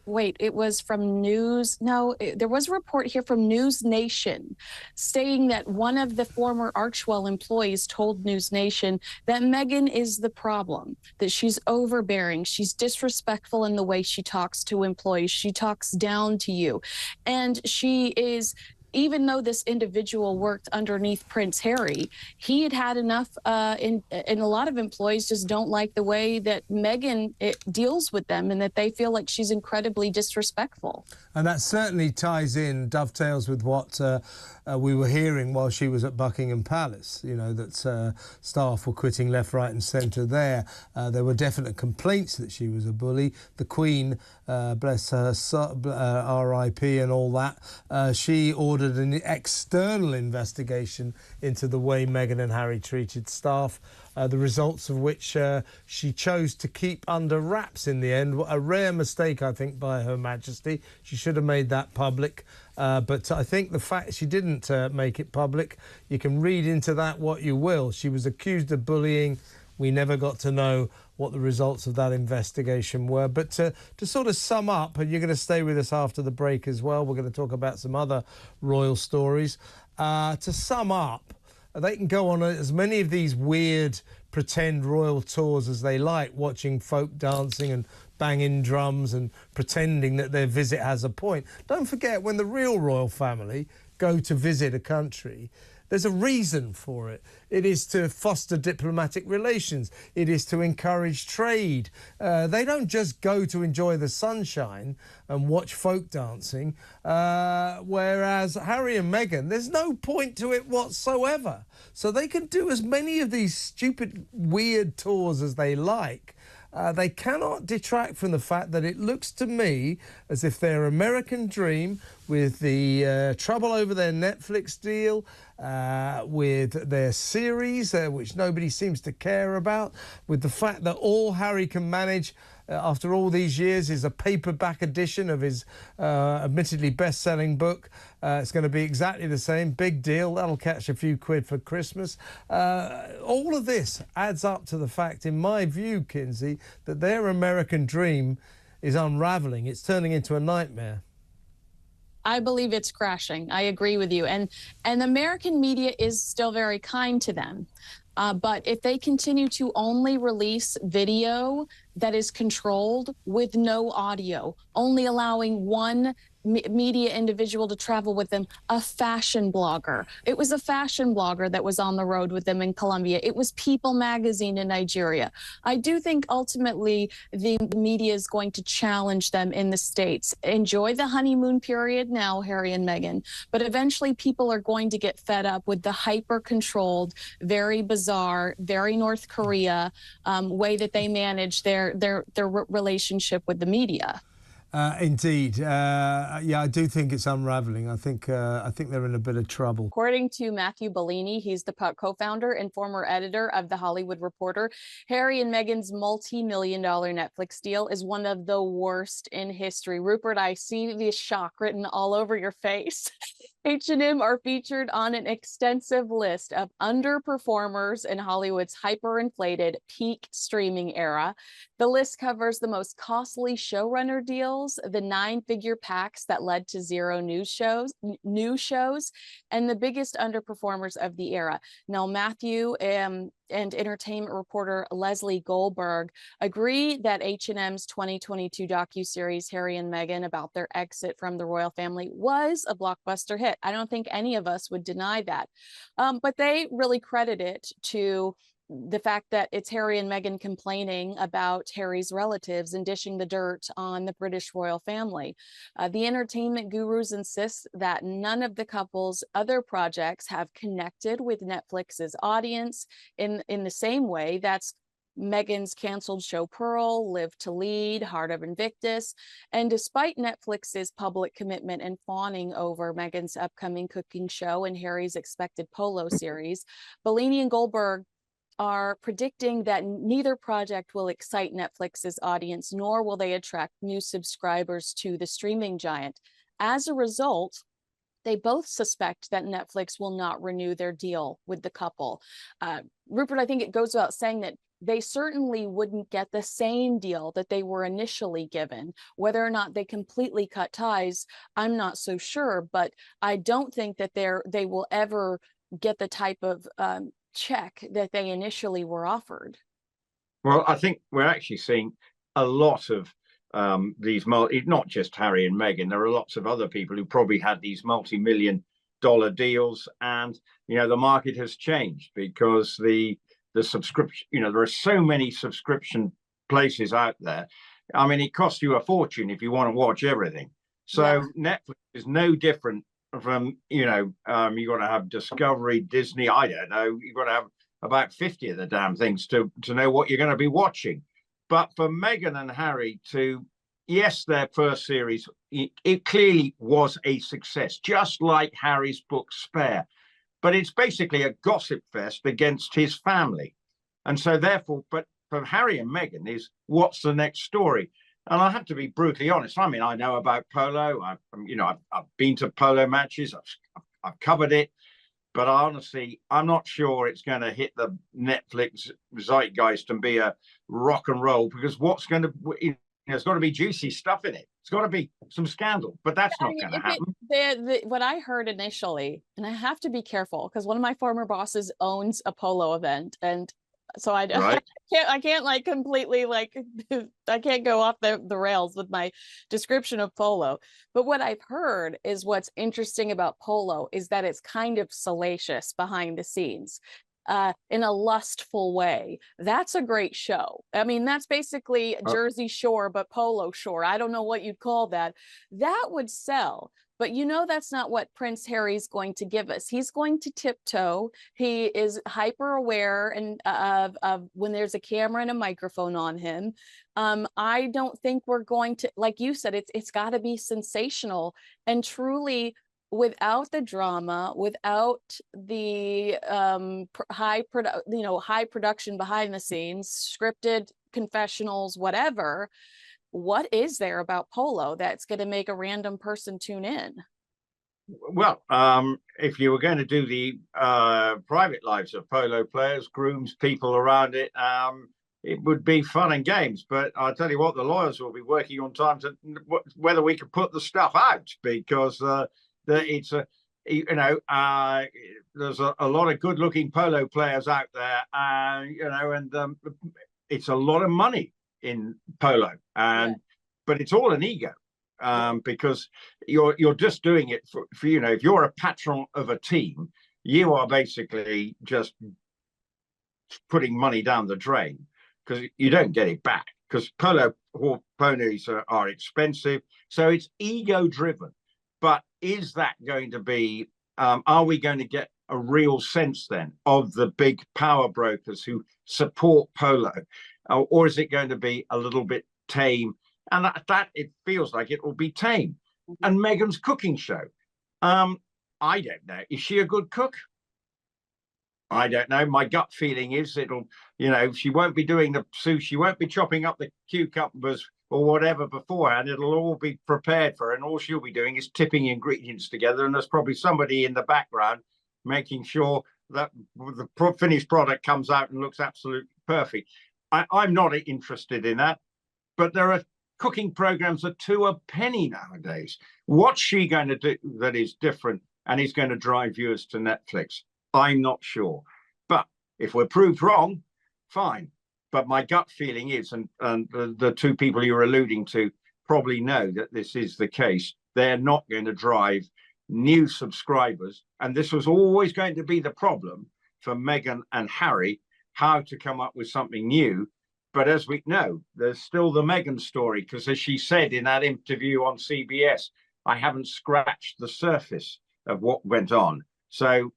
Wait, it was from News. No, there was a report here from News Nation stating that one of the former Archwell employees told News Nation that Meghan is the problem, that she's overbearing, she's disrespectful in the way she talks to employees, she talks down to you, and she is. Even though this individual worked underneath Prince Harry, he had had enough, and a lot of employees just don't like the way that Meghan deals with them, and that they feel like she's incredibly disrespectful. And that certainly dovetails with what we were hearing while she was at Buckingham Palace, you know, that staff were quitting left, right and centre there. There were definite complaints that she was a bully. The Queen, bless her, R.I.P. and all that, she ordered an external investigation into the way Meghan and Harry treated staff, the results of which she chose to keep under wraps in the end. A rare mistake, I think, by Her Majesty. She should have made that public. But I think the fact she didn't make it public, you can read into that what you will. She was accused of bullying. We never got to know what the results of that investigation were. But to sort of sum up, and you're going to stay with us after the break as well, we're going to talk about some other royal stories. To sum up, they can go on as many of these weird pretend royal tours as they like, watching folk dancing and banging drums and pretending that their visit has a point. Don't forget, when the real royal family go to visit a country, there's a reason for it. It is to foster diplomatic relations. It is to encourage trade. They don't just go to enjoy the sunshine and watch folk dancing, whereas Harry and Meghan, there's no point to it whatsoever. So they can do as many of these stupid, weird tours as they like. They cannot detract from the fact that it looks to me as if their American dream, with the trouble over their Netflix deal, with their series, which nobody seems to care about, with the fact that all Harry can manage after all these years is a paperback edition of his admittedly best-selling book. It's going to be exactly the same. Big deal. That'll catch a few quid for Christmas. All of this adds up to the fact, in my view, Kinsey, that their American dream is unravelling. It's turning into a nightmare. I believe it's crashing. I agree with you. And the American media is still very kind to them. But if they continue to only release video that is controlled with no audio, only allowing one media individual to travel with them, a fashion blogger. It was a fashion blogger that was on the road with them in Colombia. It was People magazine in Nigeria. I do think ultimately the media is going to challenge them in the States. Enjoy the honeymoon period now, Harry and Meghan, but eventually people are going to get fed up with the hyper-controlled, very bizarre, very North Korea way that they manage their relationship with the media. Indeed. Yeah, I do think it's unravelling. I think they're in a bit of trouble. According to Matthew Bellini, he's the co-founder and former editor of The Hollywood Reporter, Harry and Meghan's multi-million-dollar Netflix deal is one of the worst in history. Rupert, I see the shock written all over your face. H&M are featured on an extensive list of underperformers in Hollywood's hyperinflated peak streaming era. The list covers the most costly showrunner deals, the 9-figure packs that led to 0 new shows, and the biggest underperformers of the era. Now, Matthew and entertainment reporter Leslie Goldberg agree that H&M's 2022 docuseries Harry and Meghan about their exit from the royal family was a blockbuster hit. I don't think any of us would deny that. But they really credit it to the fact that it's Harry and Meghan complaining about Harry's relatives and dishing the dirt on the British royal family. The entertainment gurus insist that none of the couple's other projects have connected with Netflix's audience in the same way. That's Meghan's canceled show Pearl, Live to Lead, Heart of Invictus. And despite Netflix's public commitment and fawning over Meghan's upcoming cooking show and Harry's expected polo series, Bellini and Goldberg are predicting that neither project will excite Netflix's audience, nor will they attract new subscribers to the streaming giant. As a result, they both suspect that Netflix will not renew their deal with the couple. Rupert, I think it goes without saying that they certainly wouldn't get the same deal that they were initially given. Whether or not they completely cut ties, I'm not so sure, but I don't think that they will ever get the type of check that they initially were offered. Well, I think we're actually seeing a lot of these not just Harry and Meghan. There are lots of other people who probably had these multi-million-dollar deals, and the market has changed because the subscription. There are so many subscription places out there. I mean, it costs you a fortune if you want to watch everything. So yeah. Netflix is no different from you got to have Discovery, Disney. I don't know. You've got to have about 50 of the damn things to know what you're going to be watching. But for Meghan and Harry yes, their first series, it clearly was a success, just like Harry's book Spare. But it's basically a gossip fest against his family. And so therefore, but for Harry and Meghan is what's the next story? And I have to be brutally honest. I mean, I know about polo. I've been to polo matches. I've covered it. But honestly, I'm not sure it's going to hit the Netflix zeitgeist and be a rock and roll, because there's got to be juicy stuff in it. It's got to be some scandal, but that's not going to happen. What I heard initially, and I have to be careful because one of my former bosses owns a polo event, and so I can't like completely I can't go off the rails with my description of polo. But what I've heard is what's interesting about polo is that it's kind of salacious behind the scenes. In a lustful way. That's a great show. I mean, that's basically Jersey Shore, but Polo Shore. I don't know what you'd call that. That would sell. But that's not what Prince Harry's going to give us. He's going to tiptoe. He is hyper aware and of when there's a camera and a microphone on him. I don't think we're going to, like you said, it's got to be sensational and truly without the drama, without the high production behind the scenes, scripted confessionals, whatever. What is there about polo that's going to make a random person tune in? Well, if you were going to do the private lives of polo players, grooms, people around it, it would be fun and games. But I'll tell you what, the lawyers will be working on time to whether we can put the stuff out, because it's there's a lot of good-looking polo players out there, and it's a lot of money in polo, but it's all an ego, because you're just doing it for if you're a patron of a team, you are basically just putting money down the drain because you don't get it back, because ponies are expensive, so it's ego driven. But is that going to be, are we going to get a real sense then of the big power brokers who support polo? Or is it going to be a little bit tame? And that it feels like it will be tame. And Meghan's cooking show. I don't know. Is she a good cook? I don't know. My gut feeling is she won't be doing the soup. She won't be chopping up the cucumbers or whatever beforehand. It'll all be prepared for her, and all she'll be doing is tipping ingredients together, and there's probably somebody in the background making sure that the finished product comes out and looks absolutely perfect. I'm not interested in that, but there are cooking programs that to a penny nowadays. What's she going to do that is different and is going to drive viewers to Netflix? I'm not sure, but if we're proved wrong, fine. But my gut feeling is, and the two people you're alluding to probably know that this is the case, they're not going to drive new subscribers. And this was always going to be the problem for Meghan and Harry, how to come up with something new. But as we know, there's still the Meghan story, because as she said in that interview on CBS, I haven't scratched the surface of what went on. So,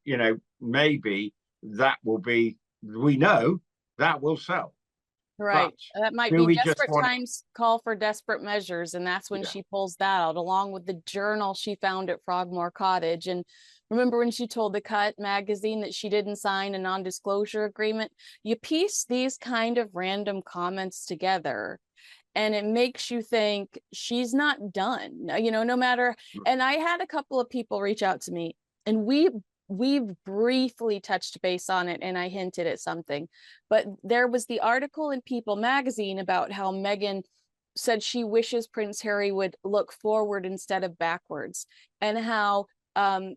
maybe that will be, we know that will sell. Right. That might be desperate times call for desperate measures. And that's when she pulls that out, along with the journal she found at Frogmore Cottage. And remember when she told the Cut magazine that she didn't sign a non-disclosure agreement? You piece these kind of random comments together, and it makes you think she's not done, no matter. And I had a couple of people reach out to me, and we we've briefly touched base on it and I hinted at something, but there was the article in People magazine about how Meghan said she wishes Prince Harry would look forward instead of backwards, and how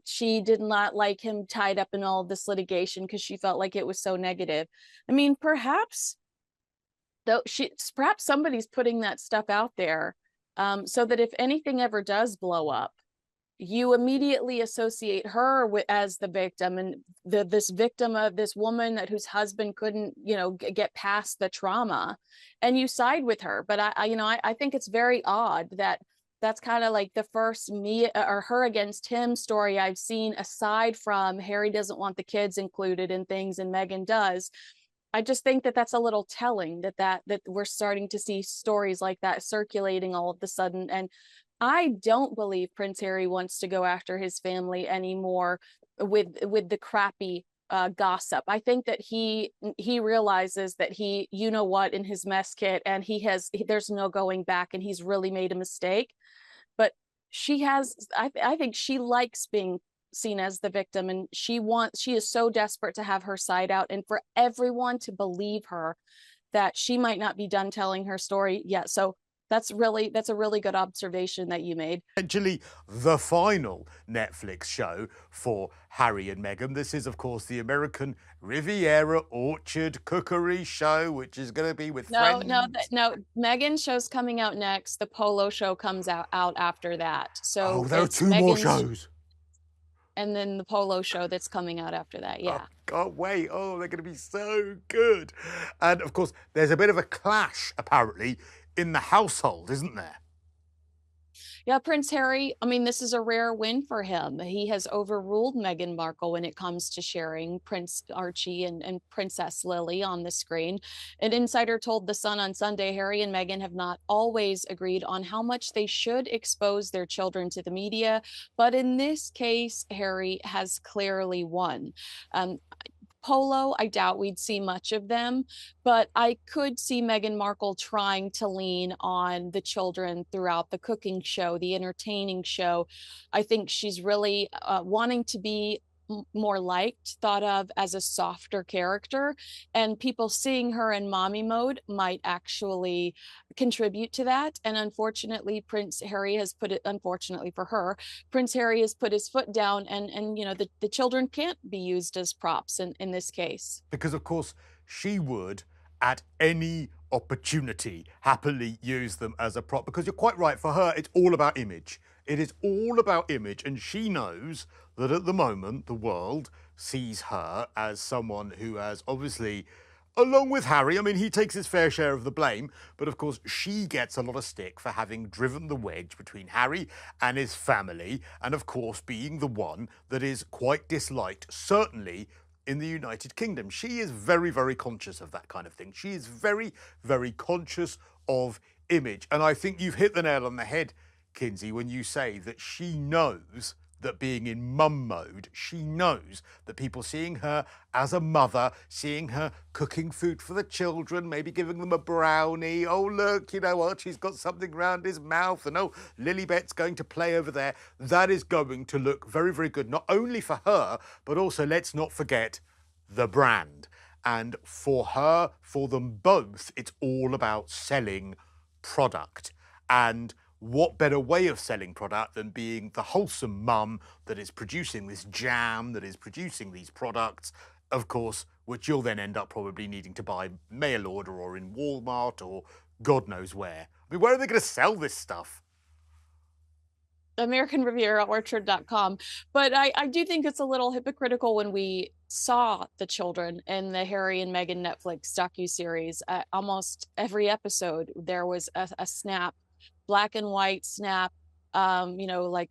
she did not like him tied up in all of this litigation because she felt like it was so negative. I mean, perhaps somebody's putting that stuff out there, so that if anything ever does blow up, you immediately associate her as the victim, and this victim of this woman whose husband couldn't, get past the trauma, and you side with her. But I think it's very odd that that's kind of like the first me or her against him story I've seen, aside from Harry doesn't want the kids included in things and Meghan does. I just think that that's a little telling that we're starting to see stories like that circulating all of a sudden. And I don't believe Prince Harry wants to go after his family anymore with the crappy gossip. I think that he realizes that in his mess kit, and there's no going back, and he's really made a mistake. But I think she likes being seen as the victim, and she is so desperate to have her side out and for everyone to believe her that she might not be done telling her story yet. So that's a really good observation that you made. Actually, the final Netflix show for Harry and Meghan. This is, of course, the American Riviera Orchard Cookery Show, which is going to be with friends. No. Meghan's show's coming out next. The Polo show comes out after that. So there are two more shows. And then the Polo show that's coming out after that. Yeah. Oh, can't wait. Oh, they're going to be so good. And, of course, there's a bit of a clash, apparently, in the household, isn't there? Yeah, Prince Harry, I mean, this is a rare win for him. He has overruled Meghan Markle when it comes to sharing Prince Archie and Princess Lily on the screen. An insider told The Sun on Sunday, Harry and Meghan have not always agreed on how much they should expose their children to the media, but in this case, Harry has clearly won. Polo, I doubt we'd see much of them, but I could see Meghan Markle trying to lean on the children throughout the cooking show, the entertaining show. I think she's really wanting to be more liked, thought of as a softer character, and people seeing her in mommy mode might actually contribute to that. And unfortunately, unfortunately for her, Prince Harry has put his foot down, and the children can't be used as props in this case. Because of course she would, at any opportunity, happily use them as a prop, because you're quite right, for her it's all about image. It is all about image, and she knows that at the moment the world sees her as someone who has obviously, along with Harry, I mean, he takes his fair share of the blame, but of course she gets a lot of stick for having driven the wedge between Harry and his family, and of course being the one that is quite disliked, certainly in the United Kingdom. She is very, very conscious of that kind of thing. She is very, very conscious of image. And I think you've hit the nail on the head, Kinsey, when you say that she knows that being in mum mode, she knows that people seeing her as a mother, seeing her cooking food for the children, maybe giving them a brownie, oh look, Archie's got something round his mouth, and oh, Lilibet's going to play over there, that is going to look very, very good, not only for her, but also, let's not forget, the brand. And for her, for them both, it's all about selling product. And what better way of selling product than being the wholesome mum that is producing this jam, that is producing these products, of course, which you'll then end up probably needing to buy mail order or in Walmart or God knows where. I mean, where are they going to sell this stuff? American Riviera Orchard.com. But I do think it's a little hypocritical when we saw the children in the Harry and Meghan Netflix docuseries. Almost every episode, there was a snap, black and white snap, like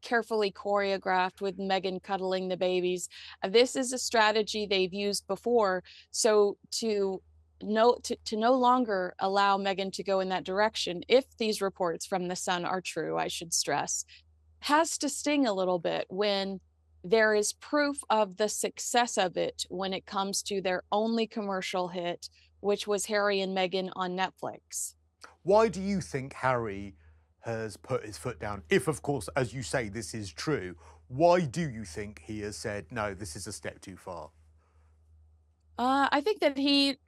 carefully choreographed with Meghan cuddling the babies. This is a strategy they've used before. So to no longer allow Meghan to go in that direction, if these reports from The Sun are true, I should stress, has to sting a little bit when there is proof of the success of it when it comes to their only commercial hit, which was Harry and Meghan on Netflix. Why do you think Harry has put his foot down? If, of course, as you say, this is true, Why do you think he has said, no, this is a step too far? I think that he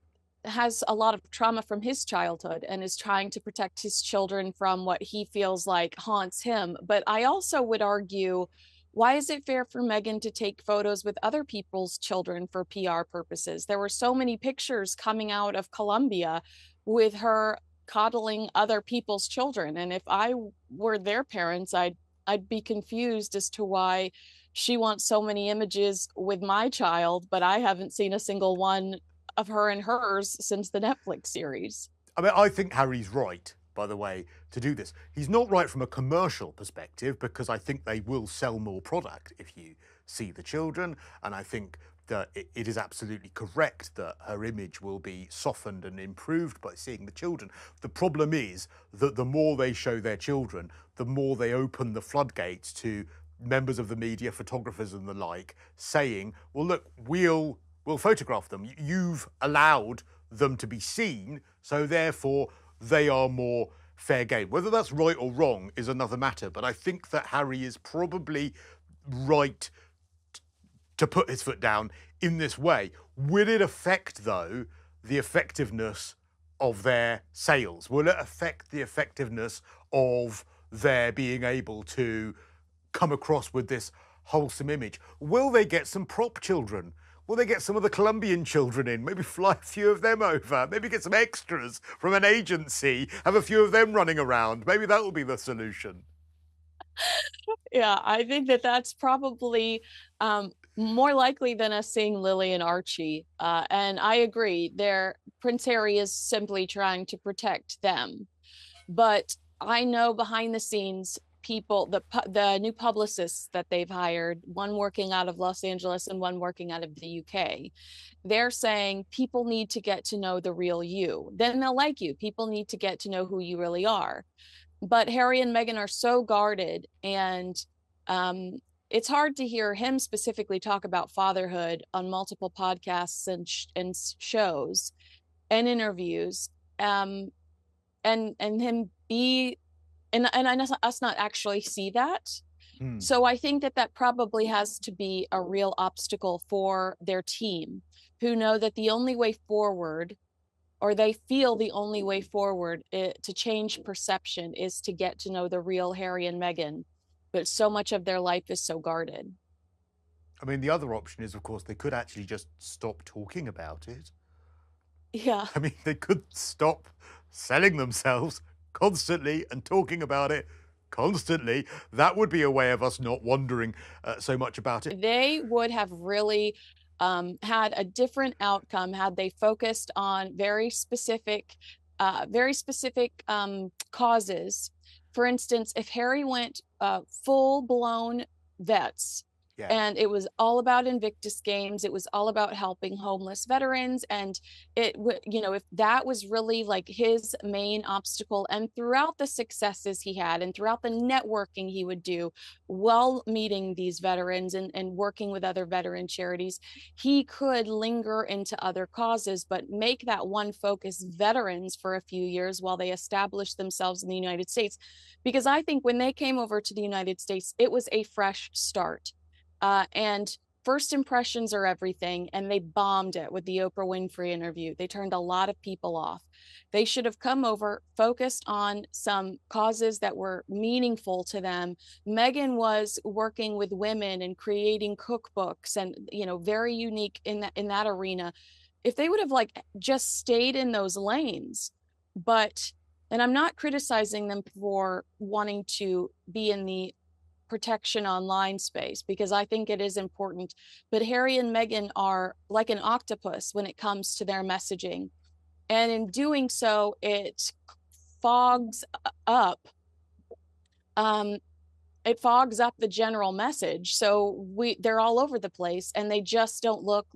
has a lot of trauma from his childhood and is trying to protect his children from what he feels like haunts him. But I also would argue, why is it fair for Meghan to take photos with other people's children for PR purposes? There were so many pictures coming out of Colombia with her coddling other people's children. And if I were their parents, I'd be confused as to why she wants so many images with my child, but I haven't seen a single one of her and hers since the Netflix series. I mean, I think Harry's right, by the way, to do this. He's not right from a commercial perspective, because I think they will sell more product if you see the children. And I think that it is absolutely correct that her image will be softened and improved by seeing the children. The problem is that the more they show their children, the more they open the floodgates to members of the media, photographers and the like, saying, well, look, we'll photograph them. You've allowed them to be seen, so therefore they are more fair game. Whether that's right or wrong is another matter, but I think that Harry is probably right to put his foot down in this way. Will it affect, though, the effectiveness of their sales? Will it affect the effectiveness of their being able to come across with this wholesome image? Will they get some prop children? Will they get some of the Colombian children in? Maybe fly a few of them over? Maybe get some extras from an agency, have a few of them running around? Maybe that will be the solution. Yeah, I think that that's probably more likely than us seeing Lily and Archie. And I agree, Prince Harry is simply trying to protect them. But I know behind the scenes, people, the new publicists that they've hired, one working out of Los Angeles and one working out of the UK, they're saying people need to get to know the real you. Then they'll like you. People need to get to know who you really are. But Harry and Meghan are so guarded, and it's hard to hear him specifically talk about fatherhood on multiple podcasts and shows and interviews, and him be and us not actually see that. So I think that probably has to be a real obstacle for their team, who know that the only way forward, or they feel the only way forward to change perception, is to get to know the real Harry and Meghan. But so much of their life is so guarded. I mean, the other option is, of course, they could actually just stop talking about it. Yeah. I mean, they could stop selling themselves constantly and talking about it constantly. That would be a way of us not wondering so much about it. They would have really had a different outcome had they focused on very specific causes. For instance, if Harry went full-blown vets, and it was all about Invictus Games, it was all about helping homeless veterans, and it would, if that was really like his main obstacle, and throughout the successes he had and throughout the networking he would do while meeting these veterans and working with other veteran charities, he could linger into other causes, but make that one focus veterans for a few years while they established themselves in the United States. Because I think when they came over to the United States, it was a fresh start. And first impressions are everything, and they bombed it with the Oprah Winfrey interview. They turned a lot of people off. They should have come over, focused on some causes that were meaningful to them. Meghan was working with women and creating cookbooks, and very unique in that arena. If they would have just stayed in those lanes, and I'm not criticizing them for wanting to be in the protection online space, because I think it is important, but Harry and Meghan are like an octopus when it comes to their messaging, and in doing so it fogs up the general message. So they're all over the place, and they just don't look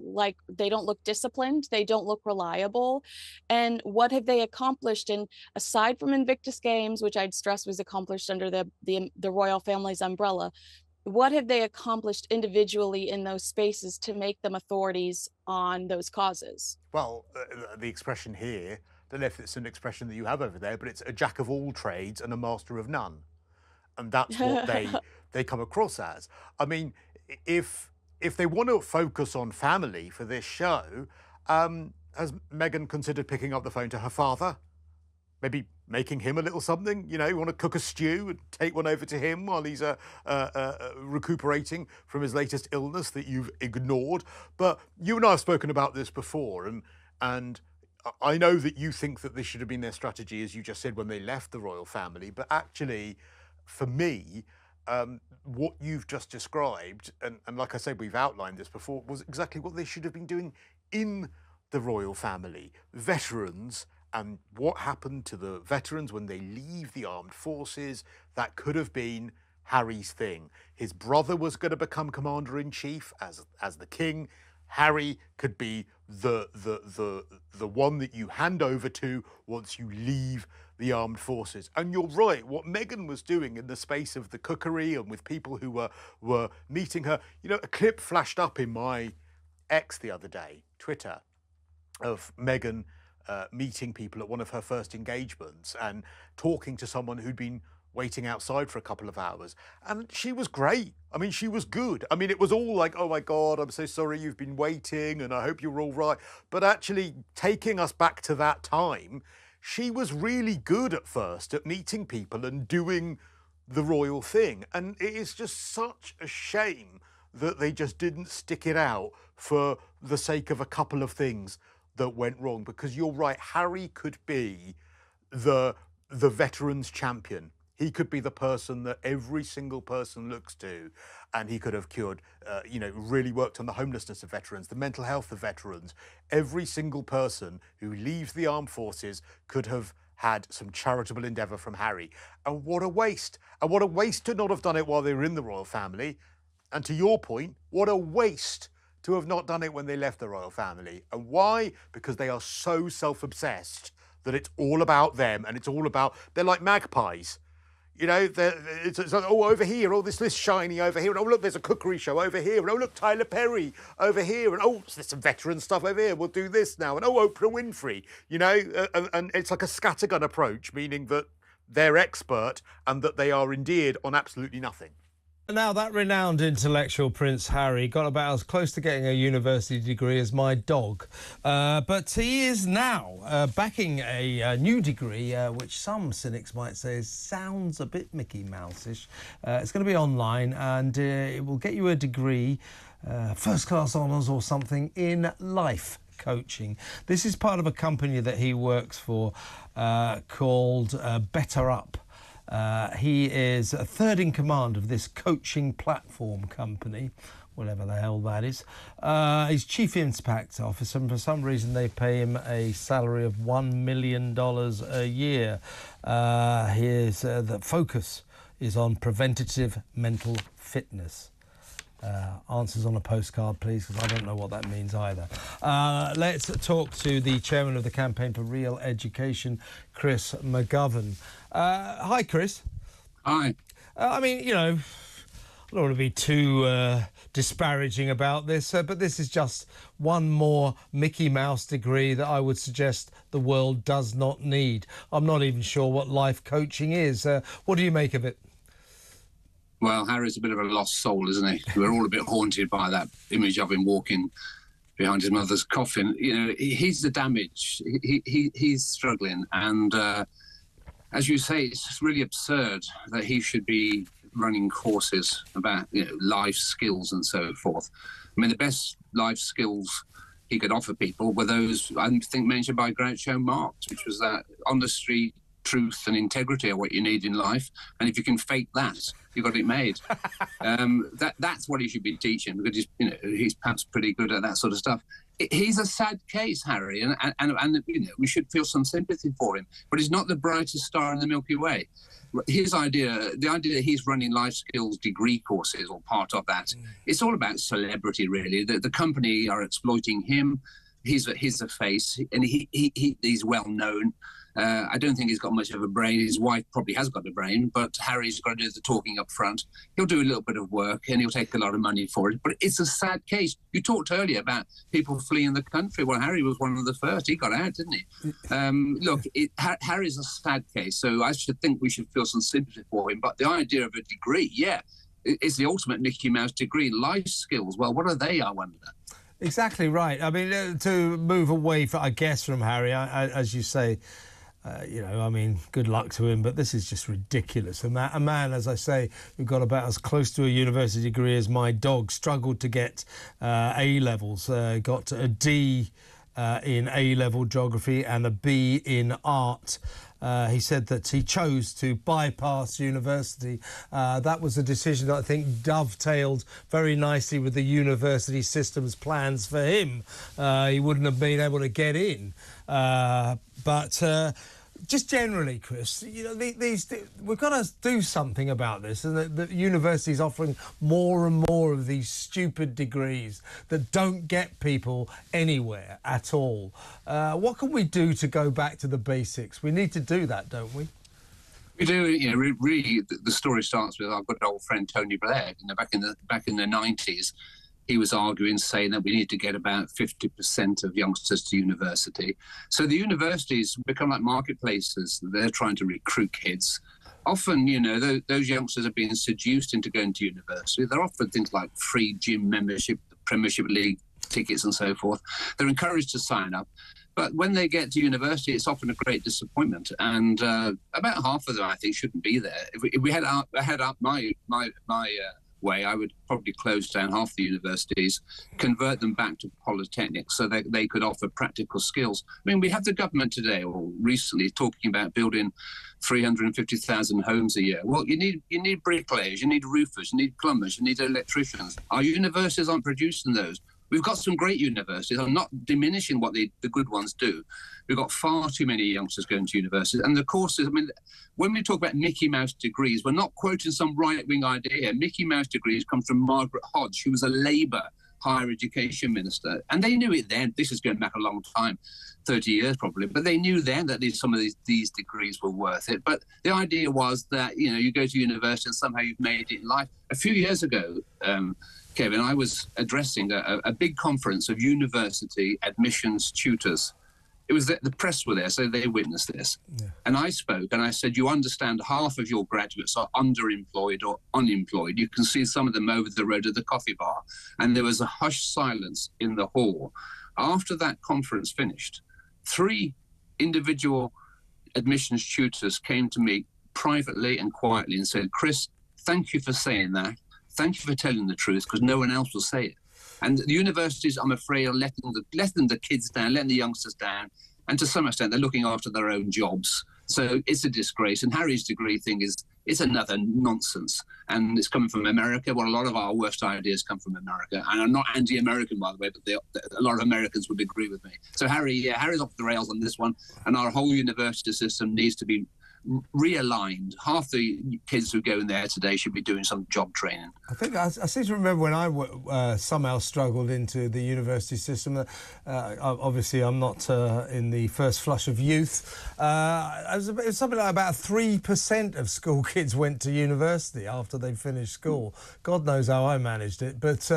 disciplined, they don't look reliable. And what have they accomplished? And aside from Invictus Games, which I'd stress was accomplished under the royal family's umbrella, what have they accomplished individually in those spaces to make them authorities on those causes? Well, the expression here, I don't know if it's an expression that you have over there, but it's a jack of all trades and a master of none. and that's what they come across as. I mean, if they want to focus on family for this show, has Meghan considered picking up the phone to her father? Maybe making him a little something? You know, you want to cook a stew and take one over to him while he's recuperating from his latest illness that you've ignored. But you and I have spoken about this before, and I know that you think that this should have been their strategy, as you just said, when they left the royal family. But actually, for me, what you've just described, and like I said, we've outlined this before, was exactly what they should have been doing in the royal family. Veterans, and what happened to the veterans when they leave the armed forces, that could have been Harry's thing. His brother was going to become commander-in-chief as the king. Harry could be the one that you hand over to once you leave the armed forces. And you're right, what Meghan was doing in the space of the cookery and with people who were meeting her, you know, a clip flashed up in my X the other day, Twitter, of Meghan meeting people at one of her first engagements and talking to someone who'd been waiting outside for a couple of hours. And she was great. I mean, she was good. I mean, it was all like, oh my God, I'm so sorry you've been waiting and I hope you're all right. But actually taking us back to that time, she was really good at first at meeting people and doing the royal thing. And it is just such a shame that they just didn't stick it out for the sake of a couple of things that went wrong. Because you're right, Harry could be the veterans champion. He could be the person that every single person looks to, and he could have cured, really worked on the homelessness of veterans, the mental health of veterans. Every single person who leaves the armed forces could have had some charitable endeavour from Harry. And what a waste. And what a waste to not have done it while they were in the royal family. And to your point, what a waste to have not done it when they left the royal family. And why? Because they are so self-obsessed that it's all about them, and it's all about, they're like magpies. You know, it's like, oh, over here, oh, this shiny over here, and oh, look, there's a cookery show over here, and oh, look, Tyler Perry over here, and oh, there's some veteran stuff over here, we'll do this now, and oh, Oprah Winfrey, you know, and it's like a scattergun approach, meaning that they're expert and that they are endeared on absolutely nothing. Now, that renowned intellectual Prince Harry got about as close to getting a university degree as my dog. But he is now backing a new degree, which some cynics might say sounds a bit Mickey Mouse-ish. It's going to be online, and it will get you a degree, first-class honours or something, in life coaching. This is part of a company that he works for called Better Up. He is third in command of this coaching platform company, whatever the hell that is. He's chief impact officer, and for some reason they pay him a salary of $1 million a year. The focus is on preventative mental fitness. Answers on a postcard, please, because I don't know what that means either. Let's talk to the chairman of the Campaign for Real Education, Chris McGovern. Hi, Chris. Hi. I mean, you know, I don't want to be too disparaging about this, but this is just one more Mickey Mouse degree that I would suggest the world does not need. I'm not even sure what life coaching is. What do you make of it? Well, Harry's a bit of a lost soul, isn't he? We're all a bit haunted by that image of him walking behind his mother's coffin. You know, he's the damage. He's struggling. And as you say, it's really absurd that he should be running courses about, you know, life skills and so forth. I mean, the best life skills he could offer people were those, I think, mentioned by Groucho Marx, which was that honesty, truth and integrity are what you need in life. And if you can fake that, you've got it made. That's what he should be teaching, because he's perhaps pretty good at that sort of stuff. He's a sad case, Harry, and we should feel some sympathy for him. But he's not the brightest star in the Milky Way. The idea that he's running life skills degree courses, or part of that, it's all about celebrity, really. The company are exploiting him. He's a face, and he's well known. I don't think he's got much of a brain. His wife probably has got a brain, but Harry's got to do the talking up front. He'll do a little bit of work and he'll take a lot of money for it. But it's a sad case. You talked earlier about people fleeing the country. Well, Harry was one of the first. He got out, didn't he? Look, Harry's a sad case, so I should think we should feel some sympathy for him. But the idea of a degree, yeah, it's the ultimate Mickey Mouse degree. Life skills, well, what are they, I wonder? Exactly right. I mean, to move away, I guess, from Harry, as you say, you know, I mean, good luck to him, but this is just ridiculous. A man, as I say, who got about as close to a university degree as my dog, struggled to get A-levels, got a D in A-level geography and a B in art. He said that he chose to bypass university. That was a decision that I think dovetailed very nicely with the university system's plans for him. He wouldn't have been able to get in. But just generally, Chris, you know, we've got to do something about this, and the university's offering more and more of these stupid degrees that don't get people anywhere at all. What can we do to go back to the basics? We need to do that, don't we? We do. You know, really, the story starts with our good old friend Tony Blair. You know, back in the 90s. He was arguing, saying that we need to get about 50% of youngsters to university. So the universities become like marketplaces. They're trying to recruit kids. Often, you know, those youngsters are being seduced into going to university. They're offered things like free gym membership, Premiership League tickets and so forth. They're encouraged to sign up. But when they get to university, it's often a great disappointment. And about half of them, I think, shouldn't be there. If we had up my way, I would probably close down half the universities, convert them back to polytechnics so that they could offer practical skills. I mean, we have the government today, or recently, talking about building 350,000 homes a year. Well, you need bricklayers, you need roofers, you need plumbers, you need electricians. Our universities aren't producing those. We've got some great universities. I'm not diminishing what the good ones do. We've got far too many youngsters going to universities. And the courses, I mean, when we talk about Mickey Mouse degrees, we're not quoting some right-wing idea. Mickey Mouse degrees come from Margaret Hodge, who was a Labour higher education minister. And they knew it then. This is going back a long time, 30 years probably. But they knew then that some of these degrees were worth it. But the idea was that, you know, you go to university and somehow you've made it in life. A few years ago, Kevin, I was addressing a big conference of university admissions tutors. It was the press were there, so they witnessed this. Yeah. And I spoke and I said, you understand half of your graduates are underemployed or unemployed. You can see some of them over the road at the coffee bar. And there was a hushed silence in the hall. After that conference finished, 3 individual admissions tutors came to me privately and quietly and said, Chris, thank you for saying that. Thank you for telling the truth, because no one else will say it. And the universities, I'm afraid, are letting the kids down, letting the youngsters down. And to some extent, they're looking after their own jobs. So it's a disgrace. And Harry's degree thing is another nonsense. And it's coming from America. Well, a lot of our worst ideas come from America. And I'm not anti-American, by the way, but a lot of Americans would agree with me. So Harry's off the rails on this one. And our whole university system needs to be realigned. Half the kids who go in there today should be doing some job training. I think I seem to remember when I somehow struggled into the university system. Obviously, I'm not in the first flush of youth. It was something like about 3% of school kids went to university after they finished school. God knows how I managed it, but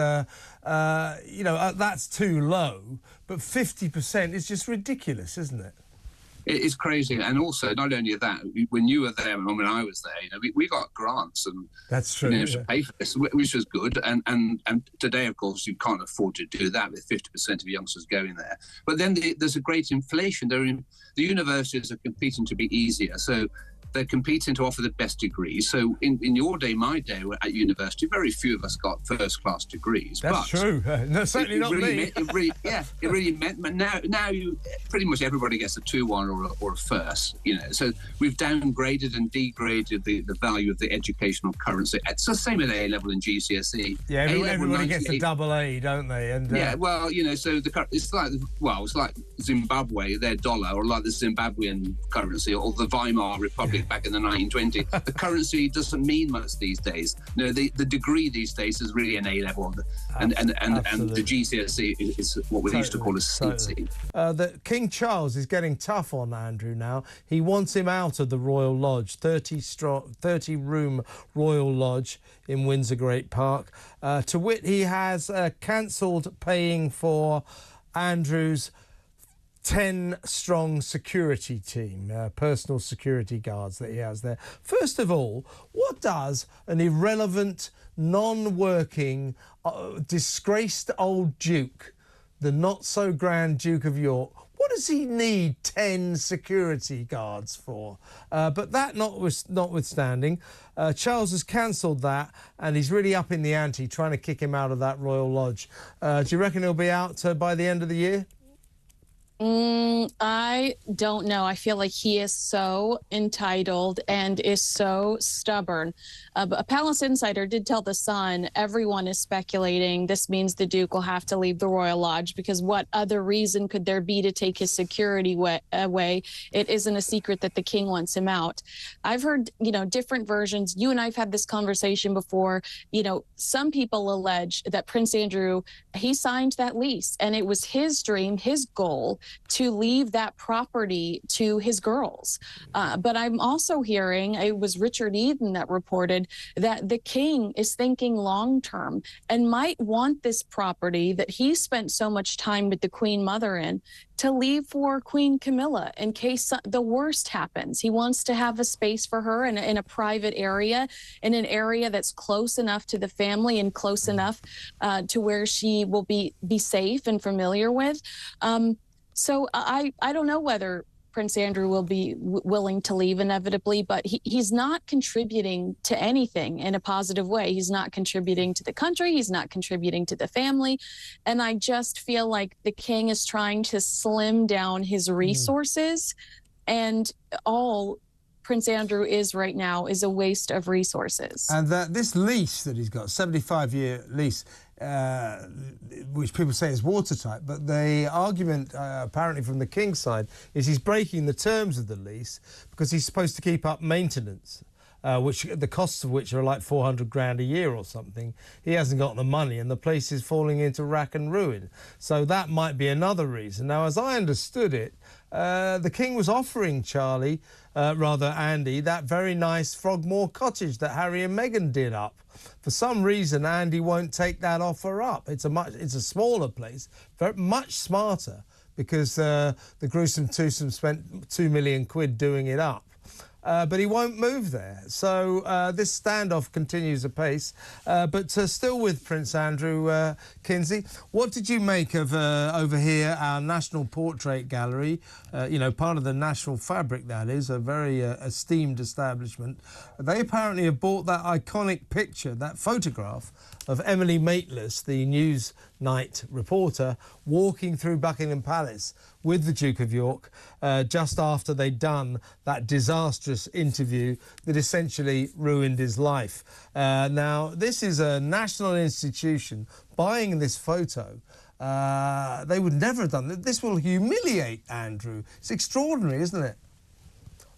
you know, that's too low. But 50% is just ridiculous, isn't it? It is crazy. And also, not only that, when you were there and when I was there, you know, we got grants and that's true, you know, to pay for this, which was good. And today, of course, you can't afford to do that with 50% of youngsters going there. But then there's a great inflation. The universities are competing to be easier. So they're competing to offer the best degrees. So in your day, my day, at university, very few of us got first-class degrees. That's true. No, certainly not me. It really meant. But now you pretty much everybody gets a 2-1 or a first. You know, so we've downgraded and degraded the value of the educational currency. It's the same at A-level and GCSE. Yeah, everybody gets a double A, don't they? And yeah, well, you know, so it's like Zimbabwe, their dollar, or like the Zimbabwean currency, or the Weimar Republic. Republic back in the 1920s. The currency doesn't mean much these days. No, the degree these days is really an A level, and the GCSE is what we used to call a CC. That King Charles is getting tough on Andrew now. He wants him out of the Royal Lodge, 30-room Royal Lodge in Windsor Great Park. To wit, he has cancelled paying for Andrew's 10-strong security team, personal security guards that he has there. First of all, what does an irrelevant, non-working, disgraced old Duke, the not-so-grand Duke of York, what does he need 10 security guards for? But that notwithstanding, Charles has cancelled that, and he's really up in the ante, trying to kick him out of that Royal Lodge. Do you reckon he'll be out by the end of the year? I don't know. I feel like he is so entitled and is so stubborn. A Palace insider did tell The Sun, everyone is speculating this means the Duke will have to leave the Royal Lodge, because what other reason could there be to take his security away? It isn't a secret that the king wants him out. I've heard, different versions. You and I've had this conversation before. Some people allege that Prince Andrew, he signed that lease, and it was his dream, his goal, to leave that property to his girls. But I'm also hearing, it was Richard Eden that reported that the king is thinking long term and might want this property that he spent so much time with the Queen Mother in to leave for Queen Camilla in case the worst happens. He wants to have a space for her in a private area, in an area that's close enough to the family and close enough to where she will be safe and familiar with. So I don't know whether Prince Andrew will be willing to leave inevitably, but he's not contributing to anything in a positive way. He's not contributing to the country. He's not contributing to the family. And I just feel like the king is trying to slim down his resources, and all Prince Andrew is right now is a waste of resources. And this lease that he's got, 75-year lease, which people say is watertight, but the argument apparently from the king's side is he's breaking the terms of the lease because he's supposed to keep up maintenance, which the costs of which are like 400 grand a year or something. He hasn't got the money, and the place is falling into rack and ruin. So that might be another reason. Now, as I understood it, the king was offering Andy, that very nice Frogmore cottage that Harry and Meghan did up. For some reason, Andy won't take that offer up. It's a smaller place, much smarter, because the gruesome twosome spent £2 million doing it up. But he won't move there. So this standoff continues apace. But still with Prince Andrew, Kinsey, what did you make of over here, our National Portrait Gallery? Part of the national fabric, that is, a very esteemed establishment. They apparently have bought that iconic picture, that photograph of Emily Maitlis, the Newsnight reporter, walking through Buckingham Palace with the Duke of York just after they'd done that disastrous interview that essentially ruined his life. Now, this is a national institution buying this photo. They would never have done that. This will humiliate Andrew. It's extraordinary, isn't it?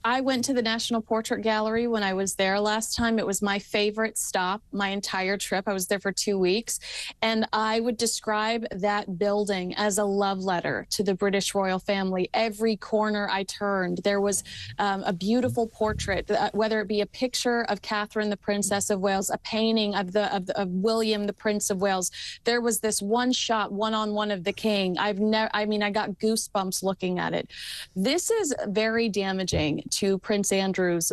I went to the National Portrait Gallery when I was there last time. It was my favorite stop my entire trip. I was there for 2 weeks, and I would describe that building as a love letter to the British royal family. Every corner I turned, there was a beautiful portrait, whether it be a picture of Catherine, the Princess of Wales, a painting of William, the Prince of Wales. There was this one shot, one-on-one of the king. I got goosebumps looking at it. This is very damaging to Prince Andrew's,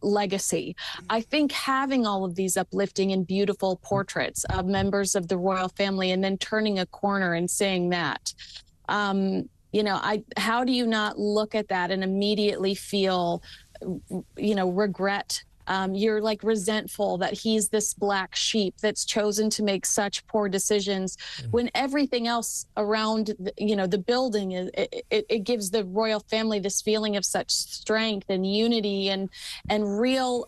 legacy. I think having all of these uplifting and beautiful portraits of members of the royal family and then turning a corner and saying that, how do you not look at that and immediately feel, regret? You're like resentful that he's this black sheep that's chosen to make such poor decisions when everything else around, the building, it gives the royal family this feeling of such strength and unity and real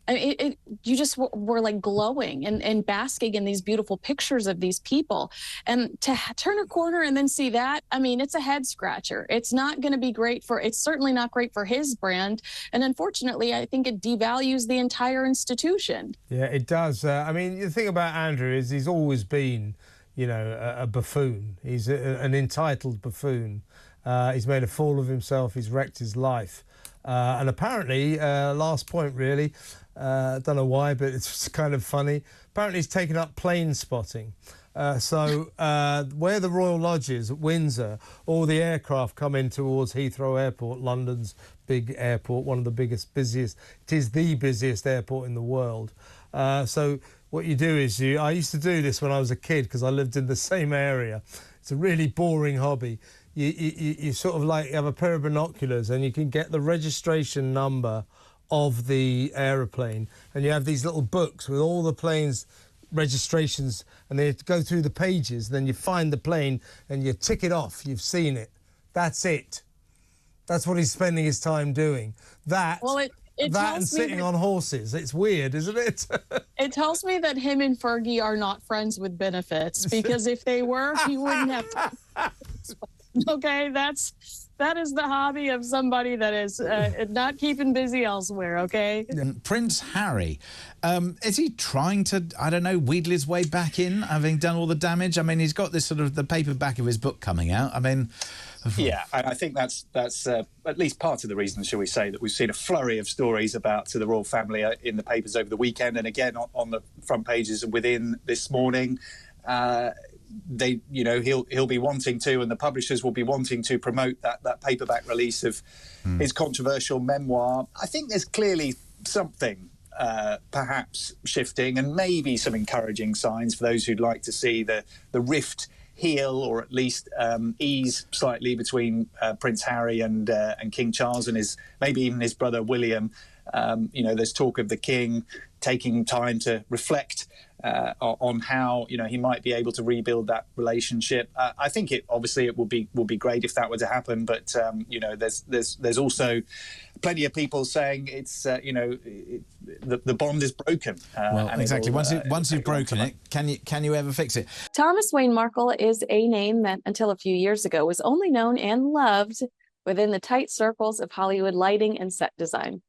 I mean, you just were like glowing and basking in these beautiful pictures of these people. And to turn a corner and then see that, I mean, it's a head scratcher. It's not going to be great it's certainly not great for his brand. And unfortunately, I think it devalues the entire institution. Yeah, it does. I mean, the thing about Andrew is he's always been, you know, a buffoon. He's an entitled buffoon. He's made a fool of himself. He's wrecked his life. And apparently, last point really, I don't know why, but it's kind of funny. Apparently he's taken up plane spotting. So where the Royal Lodge is at Windsor, all the aircraft come in towards Heathrow Airport, London's big airport, one of the busiest. It is the busiest airport in the world. So what you do is I used to do this when I was a kid because I lived in the same area. It's a really boring hobby. You sort of like have a pair of binoculars and you can get the registration number of the aeroplane, and you have these little books with all the planes registrations, and they go through the pages, then you find the plane and you tick it off. You've seen it. That's it. That's what he's spending his time doing. That and sitting on horses. It's weird, isn't it? It tells me that him and Fergie are not friends with benefits, because if they were, he wouldn't have. Okay, that is the hobby of somebody that is not keeping busy elsewhere, okay? Prince Harry, is he trying to, I don't know, wheedle his way back in, having done all the damage? I mean, he's got this sort of the paperback of his book coming out. I mean... Yeah, I think that's at least part of the reason, shall we say, that we've seen a flurry of stories about the royal family in the papers over the weekend, and again on the front pages within this morning. He'll be wanting to, and the publishers will be wanting to promote that paperback release of his controversial memoir. I think there's clearly something perhaps shifting, and maybe some encouraging signs for those who'd like to see the rift heal, or at least ease slightly between Prince Harry and King Charles and maybe even his brother William. There's talk of the King taking time to reflect on how he might be able to rebuild that relationship. I think it will be great if that were to happen, but there's also plenty of people saying it's the bond is broken. Well, exactly. Once you've broken it, can you ever fix it? Thomas Wayne Markle is a name that until a few years ago was only known and loved within the tight circles of Hollywood lighting and set design.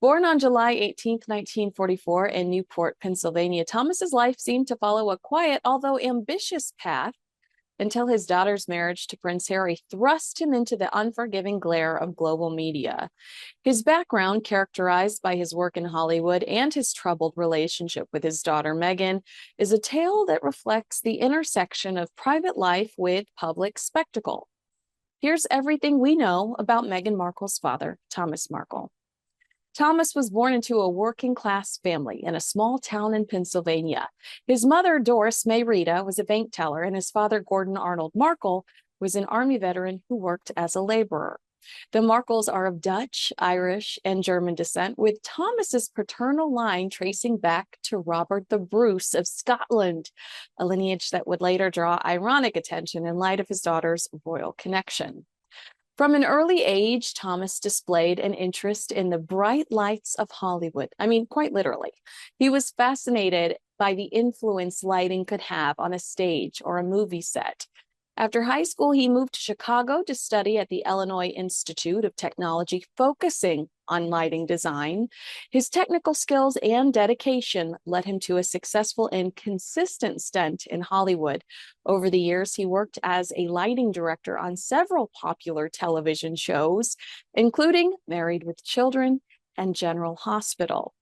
Born on July 18, 1944 in Newport, Pennsylvania, Thomas's life seemed to follow a quiet, although ambitious path until his daughter's marriage to Prince Harry thrust him into the unforgiving glare of global media. His background, characterized by his work in Hollywood and his troubled relationship with his daughter Meghan, is a tale that reflects the intersection of private life with public spectacle. Here's everything we know about Meghan Markle's father, Thomas Markle. Thomas was born into a working-class family in a small town in Pennsylvania. His mother, Doris May Rita, was a bank teller, and his father, Gordon Arnold Markle, was an Army veteran who worked as a laborer. The Markles are of Dutch, Irish, and German descent, with Thomas's paternal line tracing back to Robert the Bruce of Scotland, a lineage that would later draw ironic attention in light of his daughter's royal connection. From an early age, Thomas displayed an interest in the bright lights of Hollywood. I mean, quite literally. He was fascinated by the influence lighting could have on a stage or a movie set. After high school, he moved to Chicago to study at the Illinois Institute of Technology, focusing on lighting design. His technical skills and dedication led him to a successful and consistent stint in Hollywood. Over the years, he worked as a lighting director on several popular television shows, including Married with Children and General Hospital.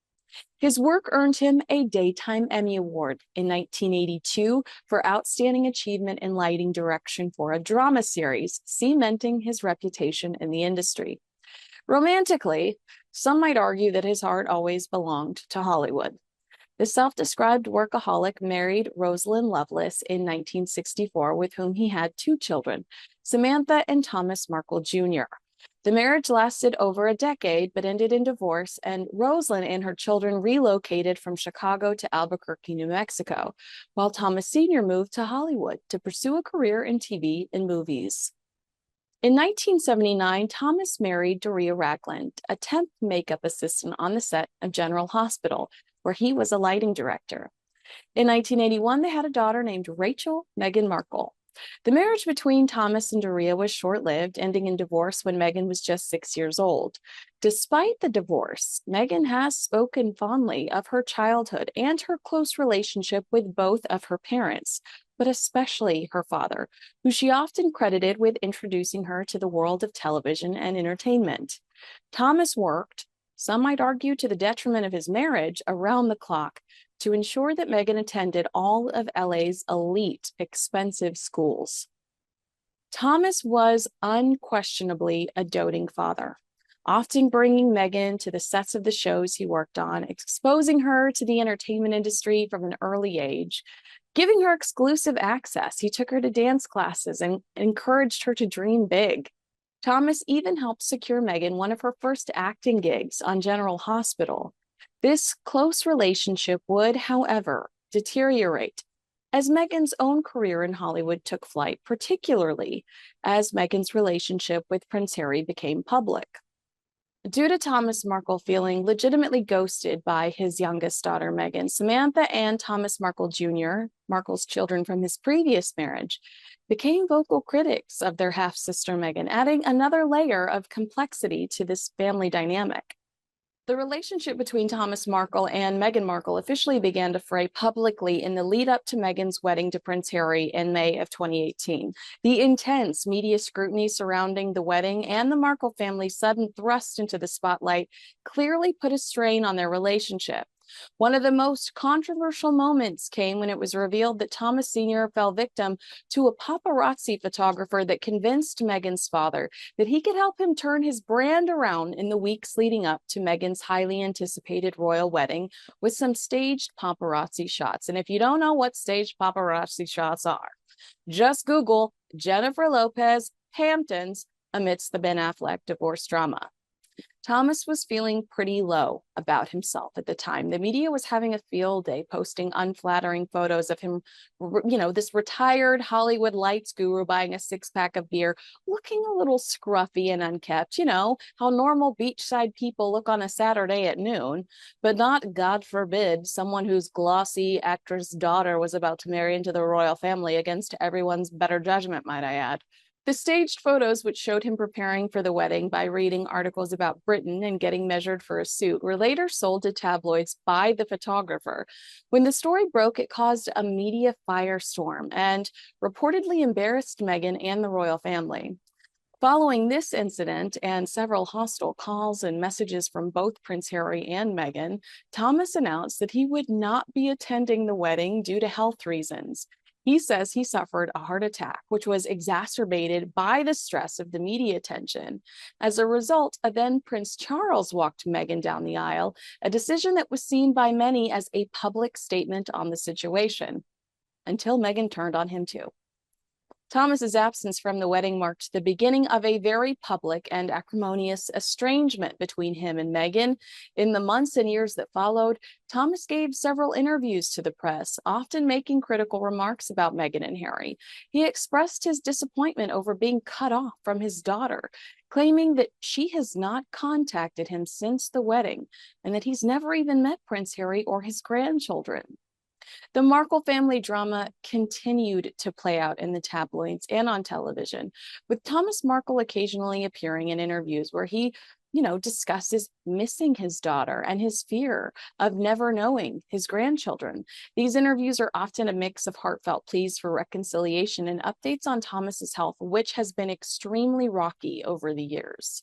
His work earned him a Daytime Emmy Award in 1982 for outstanding achievement in lighting direction for a drama series, cementing his reputation in the industry. Romantically, some might argue that his heart always belonged to Hollywood. The self-described workaholic married Rosalind Lovelace in 1964, with whom he had 2 children, Samantha and Thomas Markle Jr. The marriage lasted over a decade, but ended in divorce, and Rosalind and her children relocated from Chicago to Albuquerque, New Mexico, while Thomas Sr. moved to Hollywood to pursue a career in TV and movies. In 1979, Thomas married Doria Ragland, a temp makeup assistant on the set of General Hospital, where he was a lighting director. In 1981, they had a daughter named Rachel Meghan Markle. The marriage between Thomas and Doria was short-lived, ending in divorce when Meghan was just 6 years old. Despite the divorce, Meghan has spoken fondly of her childhood and her close relationship with both of her parents, but especially her father, who she often credited with introducing her to the world of television and entertainment. Thomas worked, some might argue to the detriment of his marriage, around the clock to ensure that Meghan attended all of LA's elite, expensive schools. Thomas was unquestionably a doting father, often bringing Meghan to the sets of the shows he worked on, exposing her to the entertainment industry from an early age, giving her exclusive access. He took her to dance classes and encouraged her to dream big. Thomas even helped secure Meghan one of her first acting gigs on General Hospital. This close relationship would, however, deteriorate as Meghan's own career in Hollywood took flight, particularly as Meghan's relationship with Prince Harry became public. Due to Thomas Markle feeling legitimately ghosted by his youngest daughter, Meghan, Samantha and Thomas Markle Jr., Markle's children from his previous marriage, became vocal critics of their half-sister Meghan, adding another layer of complexity to this family dynamic. The relationship between Thomas Markle and Meghan Markle officially began to fray publicly in the lead up to Meghan's wedding to Prince Harry in May of 2018. The intense media scrutiny surrounding the wedding and the Markle family's sudden thrust into the spotlight clearly put a strain on their relationship. One of the most controversial moments came when it was revealed that Thomas Sr. fell victim to a paparazzi photographer that convinced Meghan's father that he could help him turn his brand around in the weeks leading up to Meghan's highly anticipated royal wedding with some staged paparazzi shots. And if you don't know what staged paparazzi shots are, just Google Jennifer Lopez Hamptons amidst the Ben Affleck divorce drama. Thomas was feeling pretty low about himself at the time. The media was having a field day, posting unflattering photos of him, this retired Hollywood lights guru buying a six-pack of beer, looking a little scruffy and unkept, how normal beachside people look on a Saturday at noon, but not, God forbid, someone whose glossy actress daughter was about to marry into the royal family against everyone's better judgment, might I add. The staged photos, which showed him preparing for the wedding by reading articles about Britain and getting measured for a suit, were later sold to tabloids by the photographer. When the story broke, it caused a media firestorm and reportedly embarrassed Meghan and the royal family. Following this incident and several hostile calls and messages from both Prince Harry and Meghan, Thomas announced that he would not be attending the wedding due to health reasons. He says he suffered a heart attack, which was exacerbated by the stress of the media attention. As a result, then Prince Charles walked Meghan down the aisle, a decision that was seen by many as a public statement on the situation, until Meghan turned on him too. Thomas's absence from the wedding marked the beginning of a very public and acrimonious estrangement between him and Meghan. In the months and years that followed, Thomas gave several interviews to the press, often making critical remarks about Meghan and Harry. He expressed his disappointment over being cut off from his daughter, claiming that she has not contacted him since the wedding and that he's never even met Prince Harry or his grandchildren. The Markle family drama continued to play out in the tabloids and on television, with Thomas Markle occasionally appearing in interviews where he, discusses missing his daughter and his fear of never knowing his grandchildren. These interviews are often a mix of heartfelt pleas for reconciliation and updates on Thomas's health, which has been extremely rocky over the years.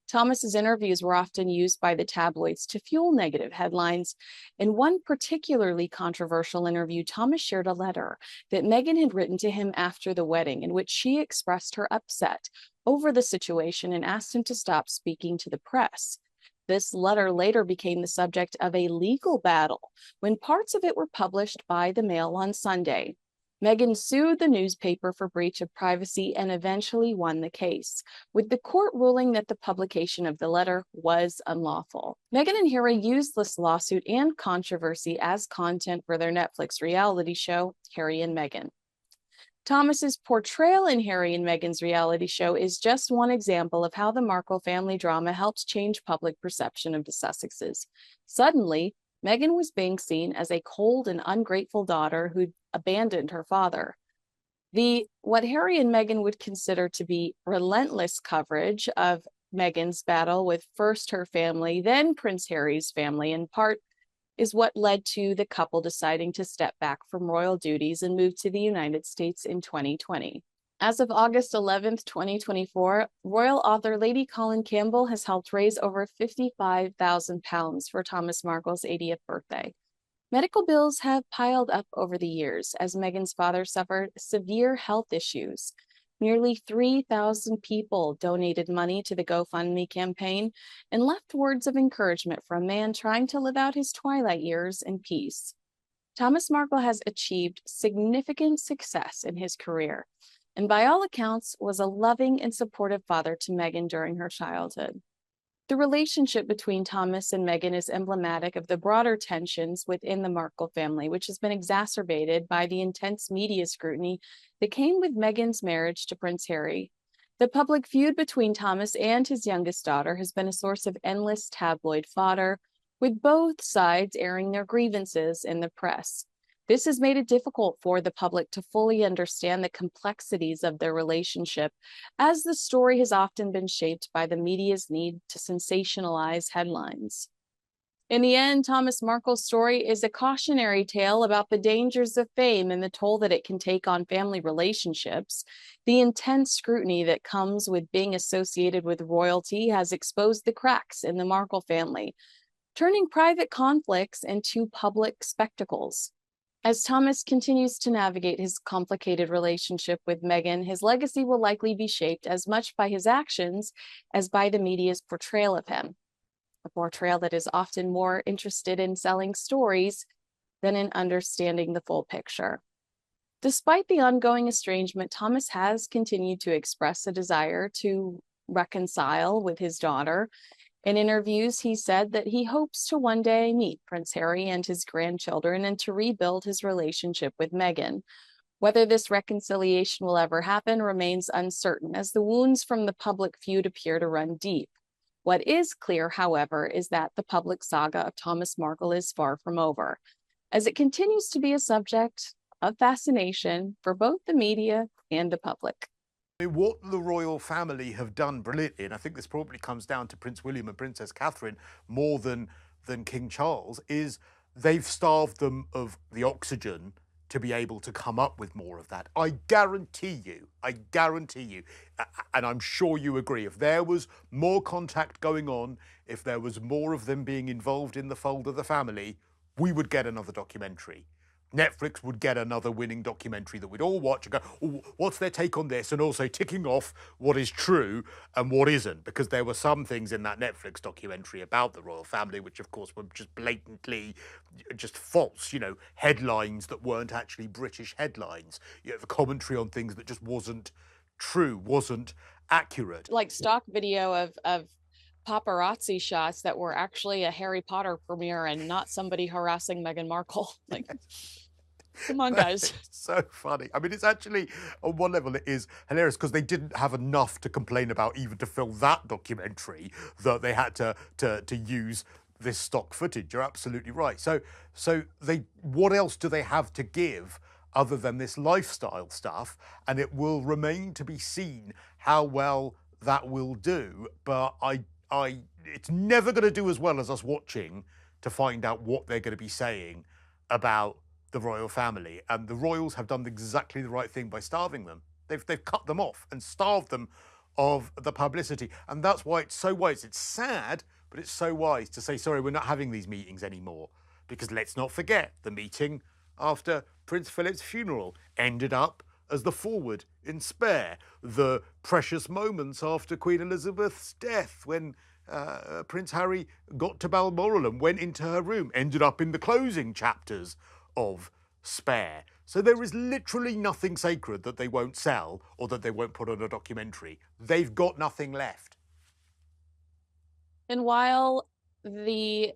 Thomas's interviews were often used by the tabloids to fuel negative headlines. In one particularly controversial interview, Thomas shared a letter that Meghan had written to him after the wedding, in which she expressed her upset over the situation and asked him to stop speaking to the press. This letter later became the subject of a legal battle when parts of it were published by the Mail on Sunday. Meghan sued the newspaper for breach of privacy and eventually won the case, with the court ruling that the publication of the letter was unlawful. Meghan and Harry used this lawsuit and controversy as content for their Netflix reality show, Harry and Meghan. Thomas's portrayal in Harry and Meghan's reality show is just one example of how the Markle family drama helps change public perception of the Sussexes. Suddenly, Meghan was being seen as a cold and ungrateful daughter who'd abandoned her father. What Harry and Meghan would consider to be relentless coverage of Meghan's battle with first her family, then Prince Harry's family, in part is what led to the couple deciding to step back from royal duties and move to the United States in 2020. As of August 11th, 2024, royal author Lady Colin Campbell has helped raise over £55,000 for Thomas Markle's 80th birthday. Medical bills have piled up over the years as Meghan's father suffered severe health issues. Nearly 3,000 people donated money to the GoFundMe campaign and left words of encouragement for a man trying to live out his twilight years in peace. Thomas Markle has achieved significant success in his career, and by all accounts was a loving and supportive father to Meghan during her childhood. The relationship between Thomas and Meghan is emblematic of the broader tensions within the Markle family, which has been exacerbated by the intense media scrutiny that came with Meghan's marriage to Prince Harry. The public feud between Thomas and his youngest daughter has been a source of endless tabloid fodder, with both sides airing their grievances in the press. This has made it difficult for the public to fully understand the complexities of their relationship, as the story has often been shaped by the media's need to sensationalize headlines. In the end, Thomas Markle's story is a cautionary tale about the dangers of fame and the toll that it can take on family relationships. The intense scrutiny that comes with being associated with royalty has exposed the cracks in the Markle family, turning private conflicts into public spectacles. As Thomas continues to navigate his complicated relationship with Meghan, his legacy will likely be shaped as much by his actions as by the media's portrayal of him, a portrayal that is often more interested in selling stories than in understanding the full picture. Despite the ongoing estrangement, Thomas has continued to express a desire to reconcile with his daughter. In interviews, he said that he hopes to one day meet Prince Harry and his grandchildren and to rebuild his relationship with Meghan. Whether this reconciliation will ever happen remains uncertain, as the wounds from the public feud appear to run deep. What is clear, however, is that the public saga of Thomas Markle is far from over, as it continues to be a subject of fascination for both the media and the public. What the royal family have done brilliantly, and I think this probably comes down to Prince William and Princess Catherine more than King Charles, is they've starved them of the oxygen to be able to come up with more of that. I guarantee you, and I'm sure you agree, if there was more contact going on, if there was more of them being involved in the fold of the family, we would get another documentary. Netflix would get another winning documentary that we'd all watch and go, oh, what's their take on this? And also ticking off what is true and what isn't, because there were some things in that Netflix documentary about the royal family which, of course, were just blatantly just false, headlines that weren't actually British headlines, the commentary on things that just wasn't true, wasn't accurate. Like stock video of paparazzi shots that were actually a Harry Potter premiere and not somebody harassing Meghan Markle. Like, come on, guys. It's so funny. I mean, it's actually, on one level, it is hilarious because they didn't have enough to complain about even to film that documentary that they had to use this stock footage. You're absolutely right. So what else do they have to give other than this lifestyle stuff? And it will remain to be seen how well that will do. But it's never going to do as well as us watching to find out what they're going to be saying about the royal family. And the royals have done exactly the right thing by starving them. They've cut them off and starved them of the publicity. And that's why it's so wise. It's sad, but it's so wise to say, sorry, we're not having these meetings anymore. Because let's not forget, the meeting after Prince Philip's funeral ended up as the forward in Spare. The precious moments after Queen Elizabeth's death, when Prince Harry got to Balmoral and went into her room, ended up in the closing chapters of Spare. So there is literally nothing sacred that they won't sell or that they won't put on a documentary. They've got nothing left. And while the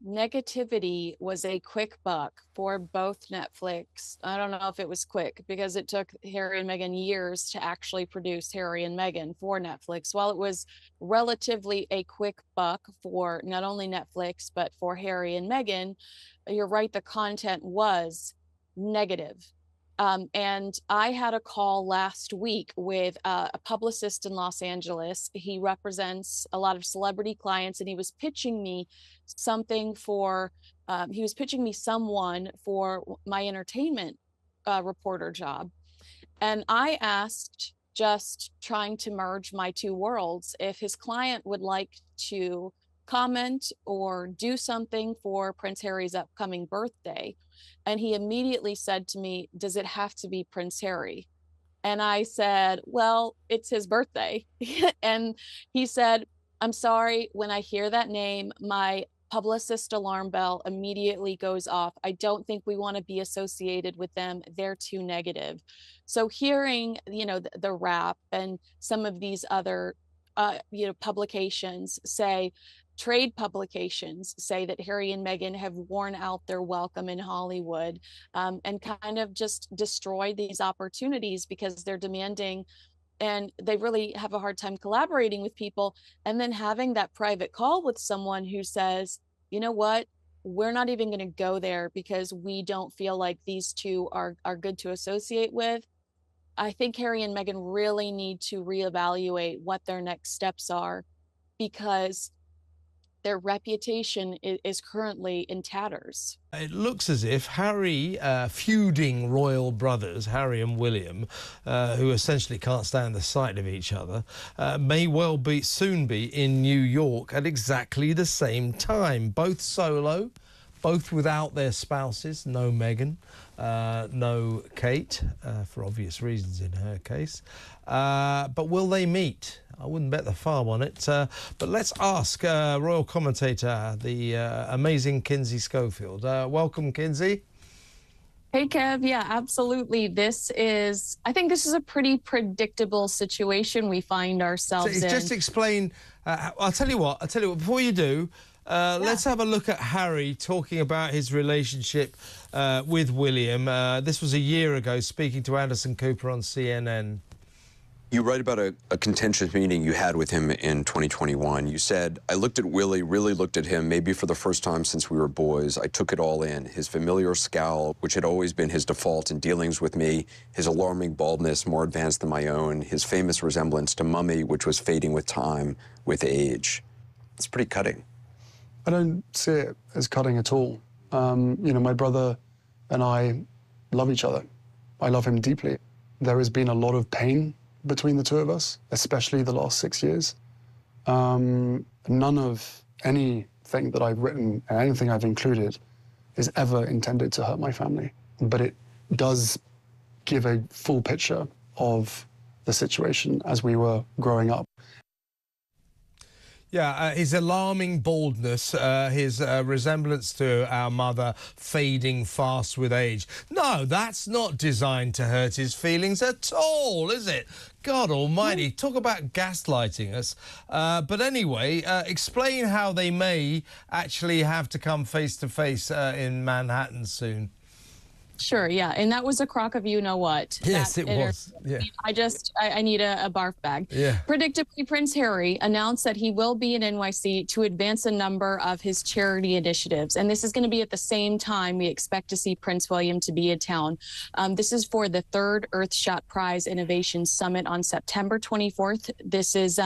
negativity was a quick buck for both Netflix. I don't know if it was quick because it took Harry and Meghan years to actually produce Harry and Meghan for Netflix. While it was relatively a quick buck for not only Netflix, but for Harry and Meghan, you're right, the content was negative. And I had a call last week with a publicist in Los Angeles. He represents a lot of celebrity clients, and he was pitching me something for, he was pitching me someone for my entertainment reporter job. And I asked, just trying to merge my two worlds, if his client would like to comment or do something for Prince Harry's upcoming birthday. And he immediately said to me, does it have to be Prince Harry? And I said, well, it's his birthday. And he said, I'm sorry, when I hear that name, my publicist alarm bell immediately goes off. I don't think we want to be associated with them. They're too negative. So hearing, you know, the Wrap and some of these other, publications say, trade publications say that Harry and Meghan have worn out their welcome in Hollywood, and kind of just destroyed these opportunities because they're demanding and they really have a hard time collaborating with people. And then having that private call with someone who says, you know what, we're not even going to go there because we don't feel like these two are good to associate with. I think Harry and Meghan really need to reevaluate what their next steps are, because their reputation is currently in tatters. It looks as if Harry, feuding royal brothers, Harry and William, who essentially can't stand the sight of each other, may well soon be in New York at exactly the same time. Both solo, both without their spouses. No Meghan, no Kate, for obvious reasons in her case. But will they meet? I wouldn't bet the farm on it. But let's ask royal commentator, the amazing Kinsey Schofield. Welcome, Kinsey. Hey, Kev. Yeah, absolutely. I think this is a pretty predictable situation we find ourselves in. Just explain. I'll tell you what, before you do, let's have a look at Harry talking about his relationship with William. This was a year ago, speaking to Anderson Cooper on CNN. You write about a contentious meeting you had with him in 2021. You said, I looked at Willie, really looked at him, maybe for the first time since we were boys. I took it all in. His familiar scowl, which had always been his default in dealings with me, his alarming baldness, more advanced than my own, his famous resemblance to Mummy, which was fading with time, with age. It's pretty cutting. I don't see it as cutting at all. My brother and I love each other. I love him deeply. There has been a lot of pain between the two of us, especially the last 6 years. None of anything that I've written and anything I've included is ever intended to hurt my family. But it does give a full picture of the situation as we were growing up. Yeah, his alarming baldness, his resemblance to our mother fading fast with age. No, that's not designed to hurt his feelings at all, is it? God almighty, talk about gaslighting us. But anyway, explain how they may actually have to come face-to-face in Manhattan soon. Sure, yeah, and that was a crock of you-know-what. Yes, it was. Yeah. I need a barf bag. Yeah. Predictably, Prince Harry announced that he will be in NYC to advance a number of his charity initiatives, and this is going to be at the same time we expect to see Prince William to be in town. This is for the 3rd Earthshot Prize Innovation Summit on September 24th. This is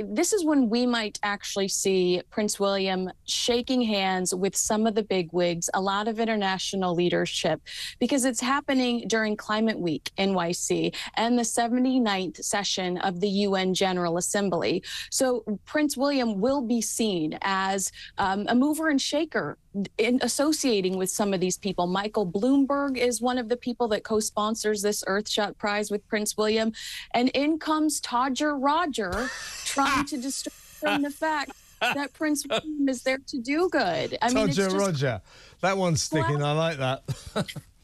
this is when we might actually see Prince William shaking hands with some of the bigwigs, a lot of international leadership, because it's happening during Climate Week NYC and the 79th session of the UN General Assembly. So Prince William will be seen as a mover and shaker in associating with some of these people. Michael Bloomberg is one of the people that co-sponsors this Earthshot Prize with Prince William. And in comes Todger Roger trying to distract from the fact that Prince William is there to do good. Todger Roger. That one's sticking. I like that.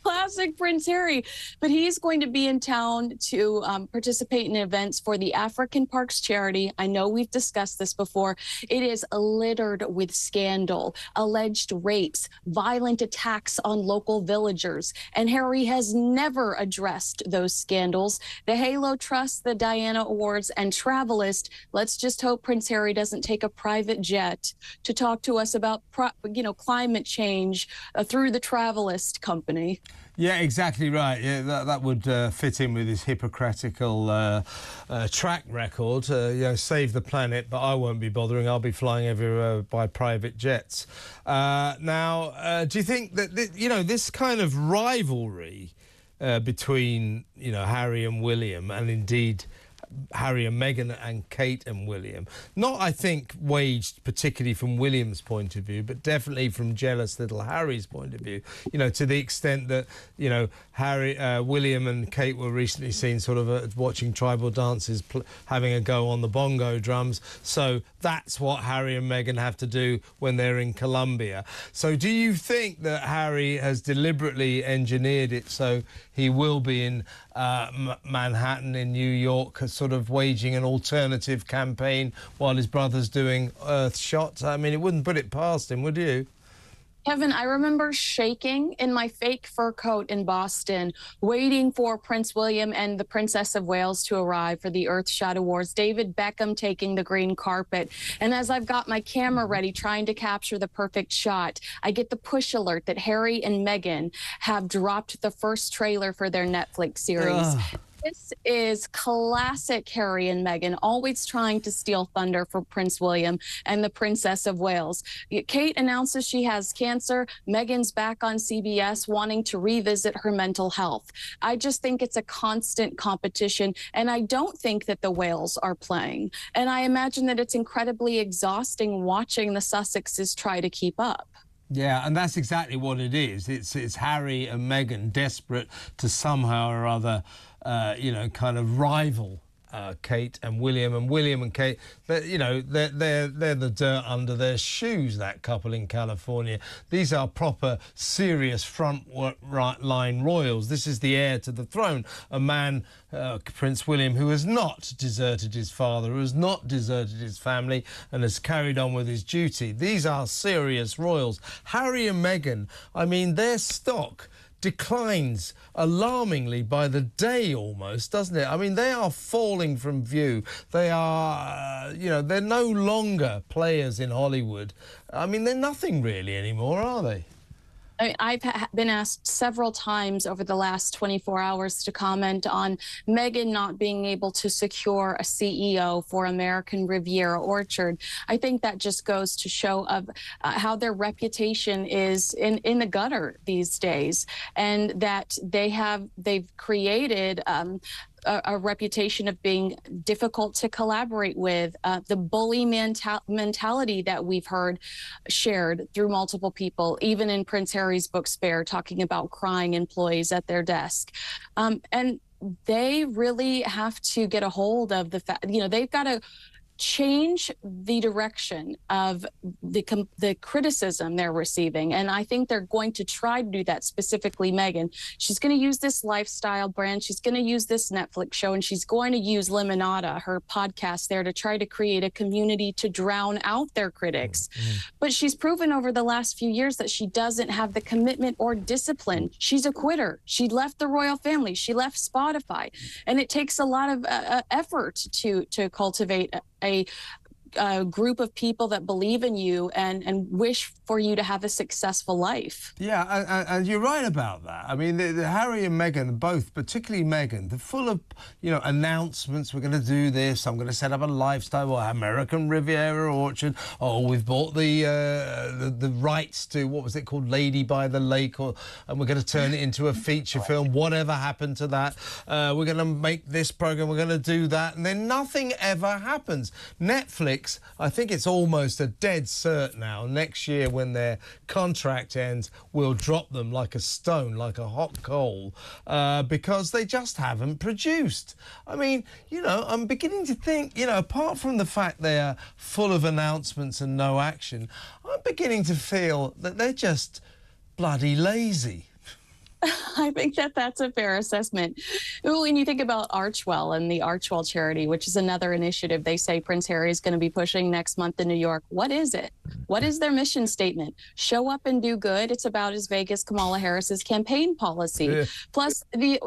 Classic Prince Harry. But he's going to be in town to participate in events for the African Parks charity. I know we've discussed this before. It is littered with scandal, alleged rapes, violent attacks on local villagers. And Harry has never addressed those scandals. The Halo Trust, the Diana Awards, and Travelist. Let's just hope Prince Harry doesn't take a private jet to talk to us about, climate change through the Travelist company. Yeah, exactly right. Yeah, that would fit in with his hypocritical track record. Save the planet, but I won't be bothering. I'll be flying everywhere by private jets. Now, do you think that this kind of rivalry between Harry and William, and indeed Harry and Meghan and Kate and William, not, I think, waged particularly from William's point of view, but definitely from jealous little Harry's point of view, to the extent that, William and Kate were recently seen sort of watching tribal dances, having a go on the bongo drums. So that's what Harry and Meghan have to do when they're in Colombia. So do you think that Harry has deliberately engineered it so he will be in Manhattan, in New York, sort of waging an alternative campaign while his brother's doing Earthshot? I mean, it wouldn't put it past him, would you? Kevin, I remember shaking in my fake fur coat in Boston, waiting for Prince William and the Princess of Wales to arrive for the Earthshot Awards, David Beckham taking the green carpet. And as I've got my camera ready, trying to capture the perfect shot, I get the push alert that Harry and Meghan have dropped the first trailer for their Netflix series. This is classic Harry and Meghan, always trying to steal thunder for Prince William and the Princess of Wales. Kate announces she has cancer. Meghan's back on CBS wanting to revisit her mental health. I just think it's a constant competition, and I don't think that the Wales are playing. And I imagine that it's incredibly exhausting watching the Sussexes try to keep up. Yeah, and that's exactly what it is. It's Harry and Meghan desperate to somehow or other, kind of rival Kate and William. And William and Kate, they're the dirt under their shoes, that couple in California. These are proper, serious front-line royals. This is the heir to the throne, a man, Prince William, who has not deserted his father, who has not deserted his family, and has carried on with his duty. These are serious royals. Harry and Meghan, I mean, their stock declines alarmingly by the day almost, doesn't it? I mean, they are falling from view. They are, they're no longer players in Hollywood. I mean, they're nothing really anymore, are they? I mean, I've been asked several times over the last 24 hours to comment on Meghan not being able to secure a CEO for American Riviera Orchard. I think that just goes to show of how their reputation is in the gutter these days, and that they've created a reputation of being difficult to collaborate with, the bully mentality that we've heard shared through multiple people, even in Prince Harry's book Spare, talking about crying employees at their desk. And they really have to get a hold of the fact, they've got to change the direction of the criticism they're receiving. And I think they're going to try to do that, specifically Meghan. She's going to use this lifestyle brand. She's going to use this Netflix show, and she's going to use Limonada, her podcast there, to try to create a community to drown out their critics. But she's proven over the last few years that she doesn't have the commitment or discipline. She's a quitter. She left the royal family. She left Spotify. And it takes a lot of effort to cultivate a group of people that believe in you and wish for you to have a successful life. Yeah, and you're right about that. I mean, the Harry and Meghan, both, particularly Meghan, they're full of, announcements. We're going to do this. I'm going to set up a lifestyle, or American Riviera Orchard. Oh, we've bought the rights to, what was it called, Lady by the Lake, and we're going to turn it into a feature film. Whatever happened to that? We're going to make this program. We're going to do that, and then nothing ever happens. Netflix, I think it's almost a dead cert now. Next year, when their contract ends, we'll drop them like a stone, like a hot coal, because they just haven't produced. I mean, I'm beginning to think, apart from the fact they are full of announcements and no action, I'm beginning to feel that they're just bloody lazy. I think that that's a fair assessment. When you think about Archwell and the Archwell charity, which is another initiative they say Prince Harry is going to be pushing next month in New York, what is it? What is their mission statement? Show up and do good. It's about as vague as Kamala Harris's campaign policy. Yeah. Plus, the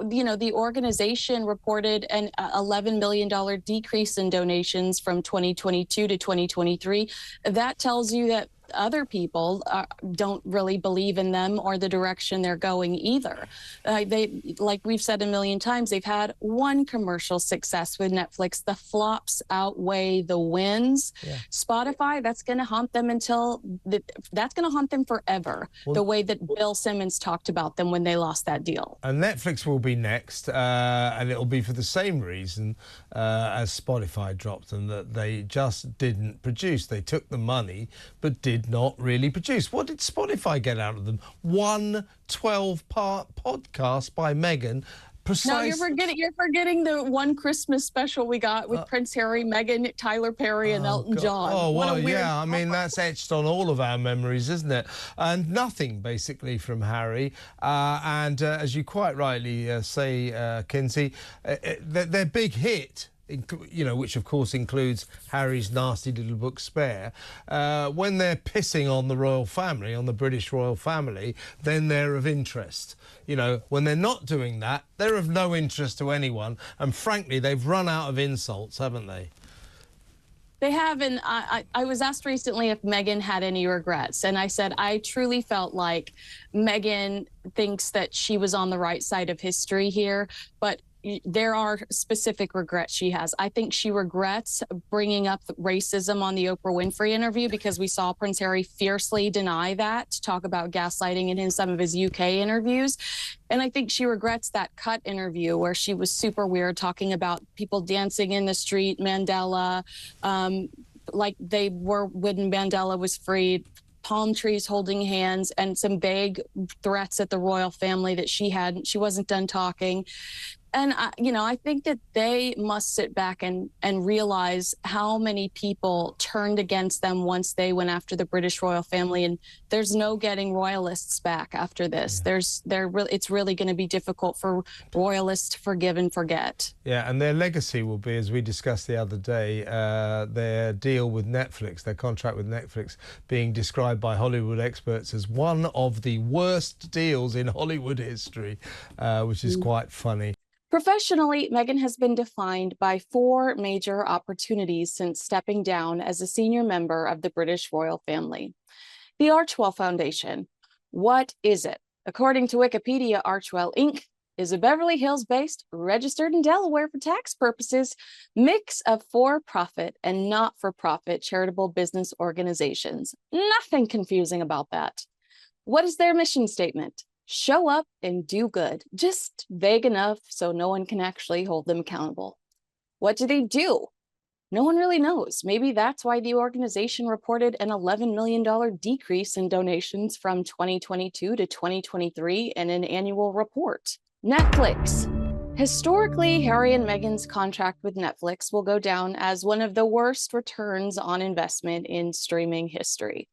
organization reported an $11 million decrease in donations from 2022 to 2023. That tells you that other people don't really believe in them or the direction they're going either. They, like we've said a million times, they've had one commercial success with Netflix. The flops outweigh the wins. Yeah. Spotify, that's going to haunt them that's going to haunt them forever. Well, the way that Bill Simmons talked about them when they lost that deal. And Netflix will be next, and it'll be for the same reason as Spotify dropped them, that they just didn't produce. They took the money, but did not really produce. What did Spotify get out of them? One 12-part podcast by Meghan. No, you're forgetting the one Christmas special we got with Prince Harry, Meghan, Tyler Perry, and Elton John. Oh, well, yeah, I mean, that's etched on all of our memories, isn't it? And nothing, basically, from Harry. And as you quite rightly say, Kinsey, their big hit, which of course includes Harry's nasty little book Spare, when they're pissing on the royal family, on the British royal family, then they're of interest. When they're not doing that, they're of no interest to anyone. And frankly, they've run out of insults, haven't they? They have, and I was asked recently if Meghan had any regrets, and I said I truly felt like Meghan thinks that she was on the right side of history here, but there are specific regrets she has. I think she regrets bringing up racism on the Oprah Winfrey interview because we saw Prince Harry fiercely deny that, talk about gaslighting in some of his UK interviews. And I think she regrets that cut interview where she was super weird, talking about people dancing in the street, Mandela, like they were when Mandela was freed, palm trees holding hands, and some vague threats at the royal family that she wasn't done talking. And, I think that they must sit back and realize how many people turned against them once they went after the British royal family. And there's no getting royalists back after this. Yeah. It's really going to be difficult for royalists to forgive and forget. Yeah, and their legacy will be, as we discussed the other day, their deal with Netflix, their contract with Netflix, being described by Hollywood experts as one of the worst deals in Hollywood history, which is quite funny. Professionally, Meghan has been defined by 4 major opportunities since stepping down as a senior member of the British royal family. The Archwell Foundation. What is it? According to Wikipedia, Archwell Inc. is a Beverly Hills-based, registered in Delaware for tax purposes, mix of for-profit and not-for-profit charitable business organizations. Nothing confusing about that. What is their mission statement? Show up and do good. Just vague enough so no one can actually hold them accountable. What do they do? No one really knows. Maybe that's why the organization reported an $11 million decrease in donations from 2022 to 2023 in an annual report. Netflix. Historically, Harry and Meghan's contract with Netflix will go down as one of the worst returns on investment in streaming history.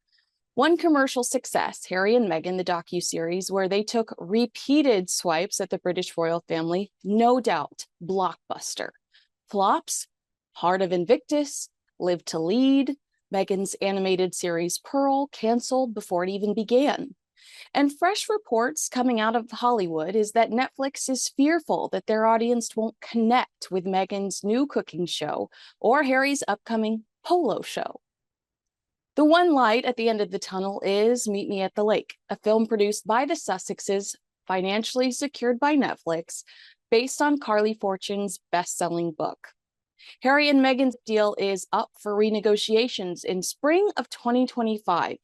One commercial success, Harry and Meghan, the docuseries, where they took repeated swipes at the British royal family, no doubt, blockbuster. Flops, Heart of Invictus, Live to Lead, Meghan's animated series Pearl, canceled before it even began. And fresh reports coming out of Hollywood is that Netflix is fearful that their audience won't connect with Meghan's new cooking show or Harry's upcoming polo show. The one light at the end of the tunnel is Meet Me at the Lake, a film produced by the Sussexes, financially secured by Netflix, based on Carly Fortune's best-selling book. Harry and Meghan's deal is up for renegotiations in spring of 2025.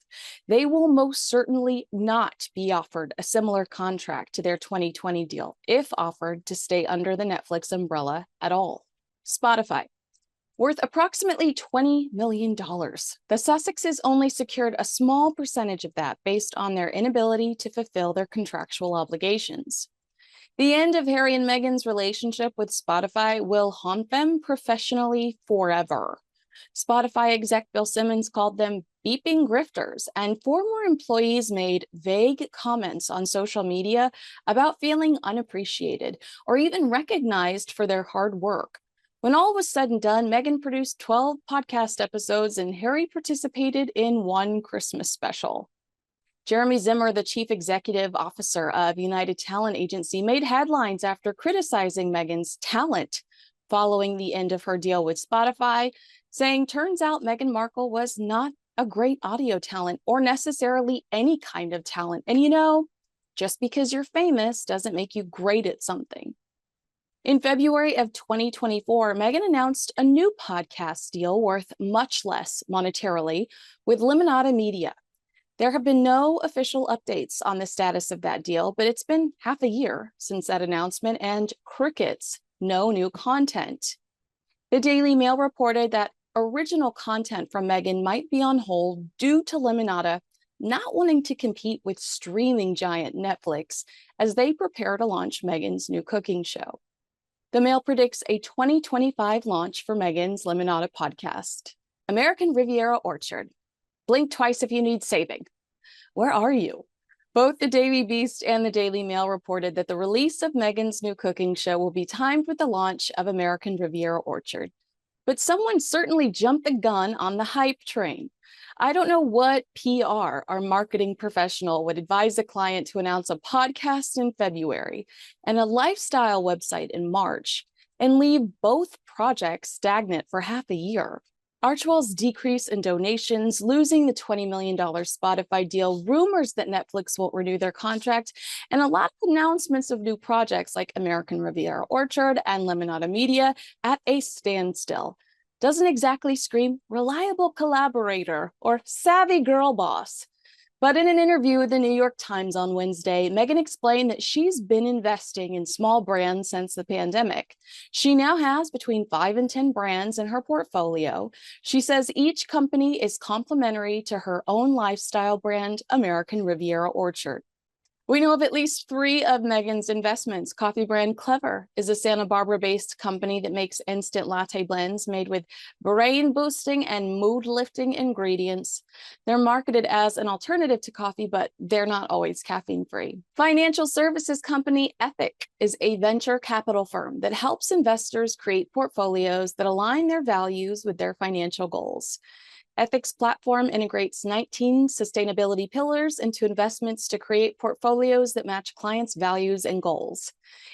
They will most certainly not be offered a similar contract to their 2020 deal, if offered to stay under the Netflix umbrella at all. Spotify. Worth approximately $20 million. The Sussexes only secured a small percentage of that based on their inability to fulfill their contractual obligations. The end of Harry and Meghan's relationship with Spotify will haunt them professionally forever. Spotify exec Bill Simmons called them beeping grifters, and former employees made vague comments on social media about feeling unappreciated or even recognized for their hard work. When all was said and done, Meghan produced 12 podcast episodes and Harry participated in one Christmas special. Jeremy Zimmer, the chief executive officer of United Talent Agency, made headlines after criticizing Meghan's talent following the end of her deal with Spotify, saying, turns out Meghan Markle was not a great audio talent or necessarily any kind of talent. And you know, just because you're famous doesn't make you great at something. In February of 2024, Meghan announced a new podcast deal worth much less monetarily with Limonada Media. There have been no official updates on the status of that deal, but it's been half a year since that announcement, and crickets, no new content. The Daily Mail reported that original content from Meghan might be on hold due to Limonada not wanting to compete with streaming giant Netflix as they prepare to launch Meghan's new cooking show. The Mail predicts a 2025 launch for Meghan's Limonada podcast. American Riviera Orchard. Blink twice if you need saving. Where are you? Both the Daily Beast and the Daily Mail reported that the release of Meghan's new cooking show will be timed with the launch of American Riviera Orchard. But someone certainly jumped the gun on the hype train. I don't know what PR or marketing professional would advise a client to announce a podcast in February and a lifestyle website in March and leave both projects stagnant for half a year. Archewell's decrease in donations, losing the $20 million Spotify deal, rumors that Netflix won't renew their contract, and a lot of announcements of new projects like American Riviera Orchard and Limonada Media at a standstill. Doesn't exactly scream reliable collaborator or savvy girl boss. But in an interview with the New York Times on Wednesday, Meghan explained that she's been investing in small brands since the pandemic. She now has between 5 and 10 brands in her portfolio. She says each company is complementary to her own lifestyle brand, American Riviera Orchard. We know of at least 3 of Meghan's investments. Coffee brand Clever is a Santa Barbara-based company that makes instant latte blends made with brain-boosting and mood-lifting ingredients. They're marketed as an alternative to coffee, but they're not always caffeine-free. Financial services company Ethic is a venture capital firm that helps investors create portfolios that align their values with their financial goals. Ethic's platform integrates 19 sustainability pillars into investments to create portfolios that match clients' values and goals.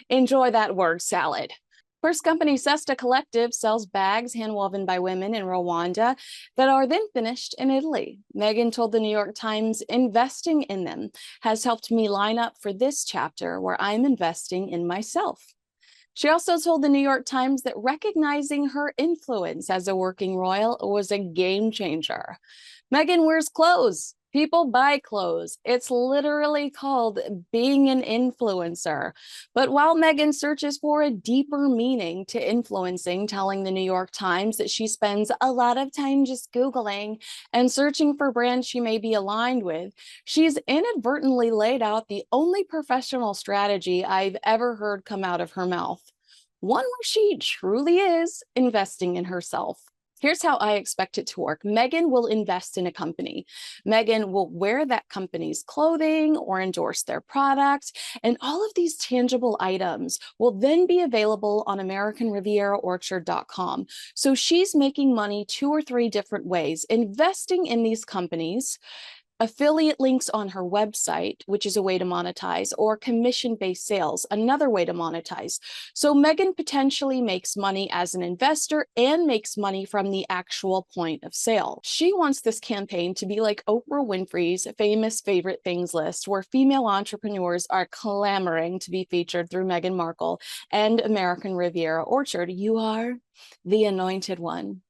Enjoy that word salad. First company Sesta Collective sells bags hand-woven by women in Rwanda that are then finished in Italy. Meghan told the New York Times, investing in them has helped me line up for this chapter where I'm investing in myself. She also told the New York Times that recognizing her influence as a working royal was a game changer. Meghan wears clothes. People buy clothes. It's literally called being an influencer. But while Meghan searches for a deeper meaning to influencing, telling the New York Times that she spends a lot of time just Googling and searching for brands she may be aligned with, she's inadvertently laid out the only professional strategy I've ever heard come out of her mouth. One where she truly is investing in herself. Here's how I expect it to work. Meghan will invest in a company. Meghan will wear that company's clothing or endorse their product, and all of these tangible items will then be available on AmericanRivieraOrchard.com. So she's making money 2 or 3 different ways, investing in these companies, affiliate links on her website, which is a way to monetize, or commission-based sales, another way to monetize. So Meghan potentially makes money as an investor and makes money from the actual point of sale. She wants this campaign to be like Oprah Winfrey's famous favorite things list, where female entrepreneurs are clamoring to be featured through Meghan Markle and American Riviera Orchard. You are the anointed one.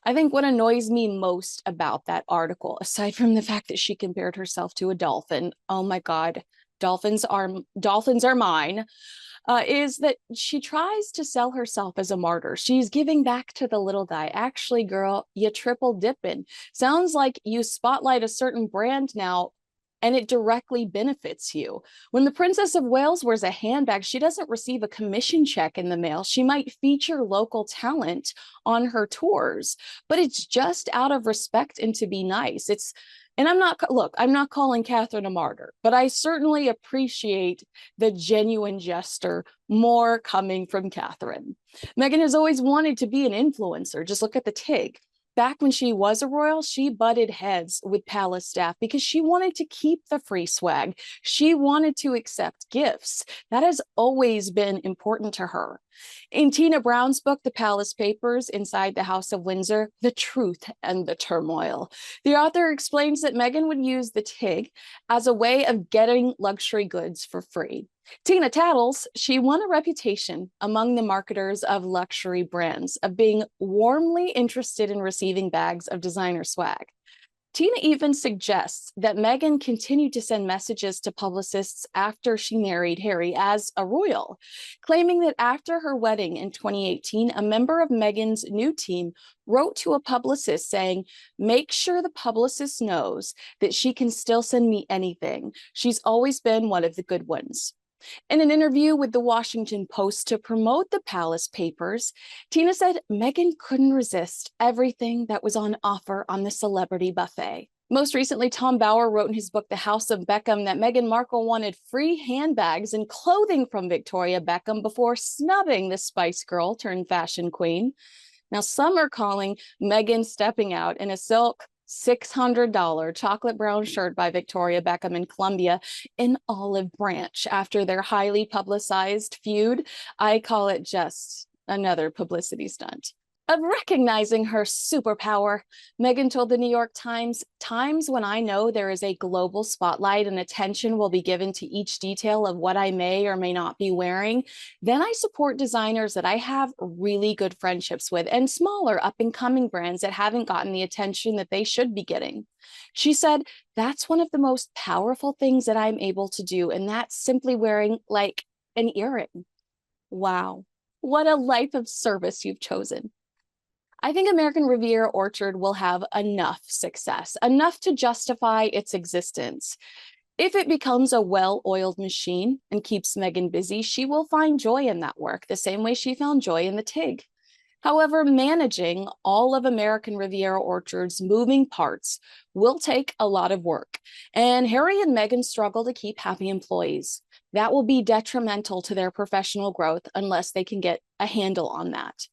I think what annoys me most about that article, aside from the fact that she compared herself to a dolphin, oh my God, dolphins are mine, is that she tries to sell herself as a martyr. She's giving back to the little guy. Actually, girl, you triple dipping. Sounds like you spotlight a certain brand now and it directly benefits you. When the Princess of Wales wears a handbag, she doesn't receive a commission check in the mail. She might feature local talent on her tours, but it's just out of respect and to be nice. And I'm not calling Catherine a martyr, but I certainly appreciate the genuine gesture more coming from Catherine. Meghan has always wanted to be an influencer. Just look at the TIG. Back when she was a royal, she butted heads with palace staff because she wanted to keep the free swag. She wanted to accept gifts. That has always been important to her. In Tina Brown's book, The Palace Papers Inside the House of Windsor, The Truth and the Turmoil, the author explains that Meghan would use the TIG as a way of getting luxury goods for free. Tina tattles, she won a reputation among the marketers of luxury brands of being warmly interested in receiving bags of designer swag. Tina even suggests that Meghan continued to send messages to publicists after she married Harry as a royal, claiming that after her wedding in 2018, a member of Meghan's new team wrote to a publicist saying, "Make sure the publicist knows that she can still send me anything. She's always been one of the good ones." In an interview with the Washington Post to promote the Palace Papers, Tina said Meghan couldn't resist everything that was on offer on the celebrity buffet. Most recently, Tom Bauer wrote in his book, The House of Beckham, that Meghan Markle wanted free handbags and clothing from Victoria Beckham before snubbing the Spice Girl turned fashion queen. Now, some are calling Meghan stepping out in a silk $600 chocolate brown shirt by Victoria Beckham in Colombia in olive branch after their highly publicized feud. I call it just another publicity stunt. Of recognizing her superpower, Meghan told the New York Times, "Times when I know there is a global spotlight and attention will be given to each detail of what I may or may not be wearing, then I support designers that I have really good friendships with and smaller up-and-coming brands that haven't gotten the attention that they should be getting." She said, "That's one of the most powerful things that I'm able to do, and that's simply wearing like an earring." Wow, what a life of service you've chosen. I think American Riviera Orchard will have enough success, enough to justify its existence. If it becomes a well-oiled machine and keeps Meghan busy, she will find joy in that work, the same way she found joy in the TIG. However, managing all of American Riviera Orchard's moving parts will take a lot of work, and Harry and Meghan struggle to keep happy employees. That will be detrimental to their professional growth unless they can get a handle on that.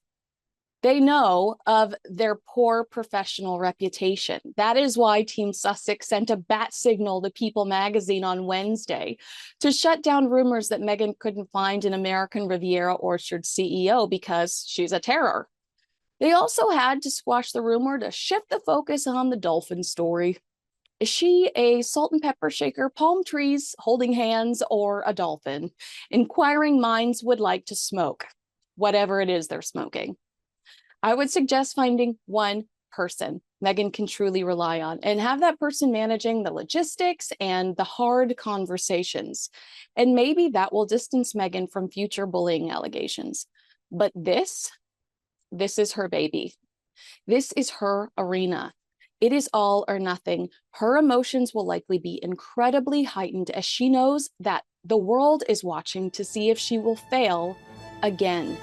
They know of their poor professional reputation. That is why Team Sussex sent a bat signal to People magazine on Wednesday to shut down rumors that Meghan couldn't find an American Riviera Orchard CEO because she's a terror. They also had to squash the rumor to shift the focus on the dolphin story. Is she a salt and pepper shaker, palm trees, holding hands, or a dolphin? Inquiring minds would like to smoke, whatever it is they're smoking. I would suggest finding one person Meghan can truly rely on and have that person managing the logistics and the hard conversations. And maybe that will distance Meghan from future bullying allegations. But this is her baby. This is her arena. It is all or nothing. Her emotions will likely be incredibly heightened as she knows that the world is watching to see if she will fail again.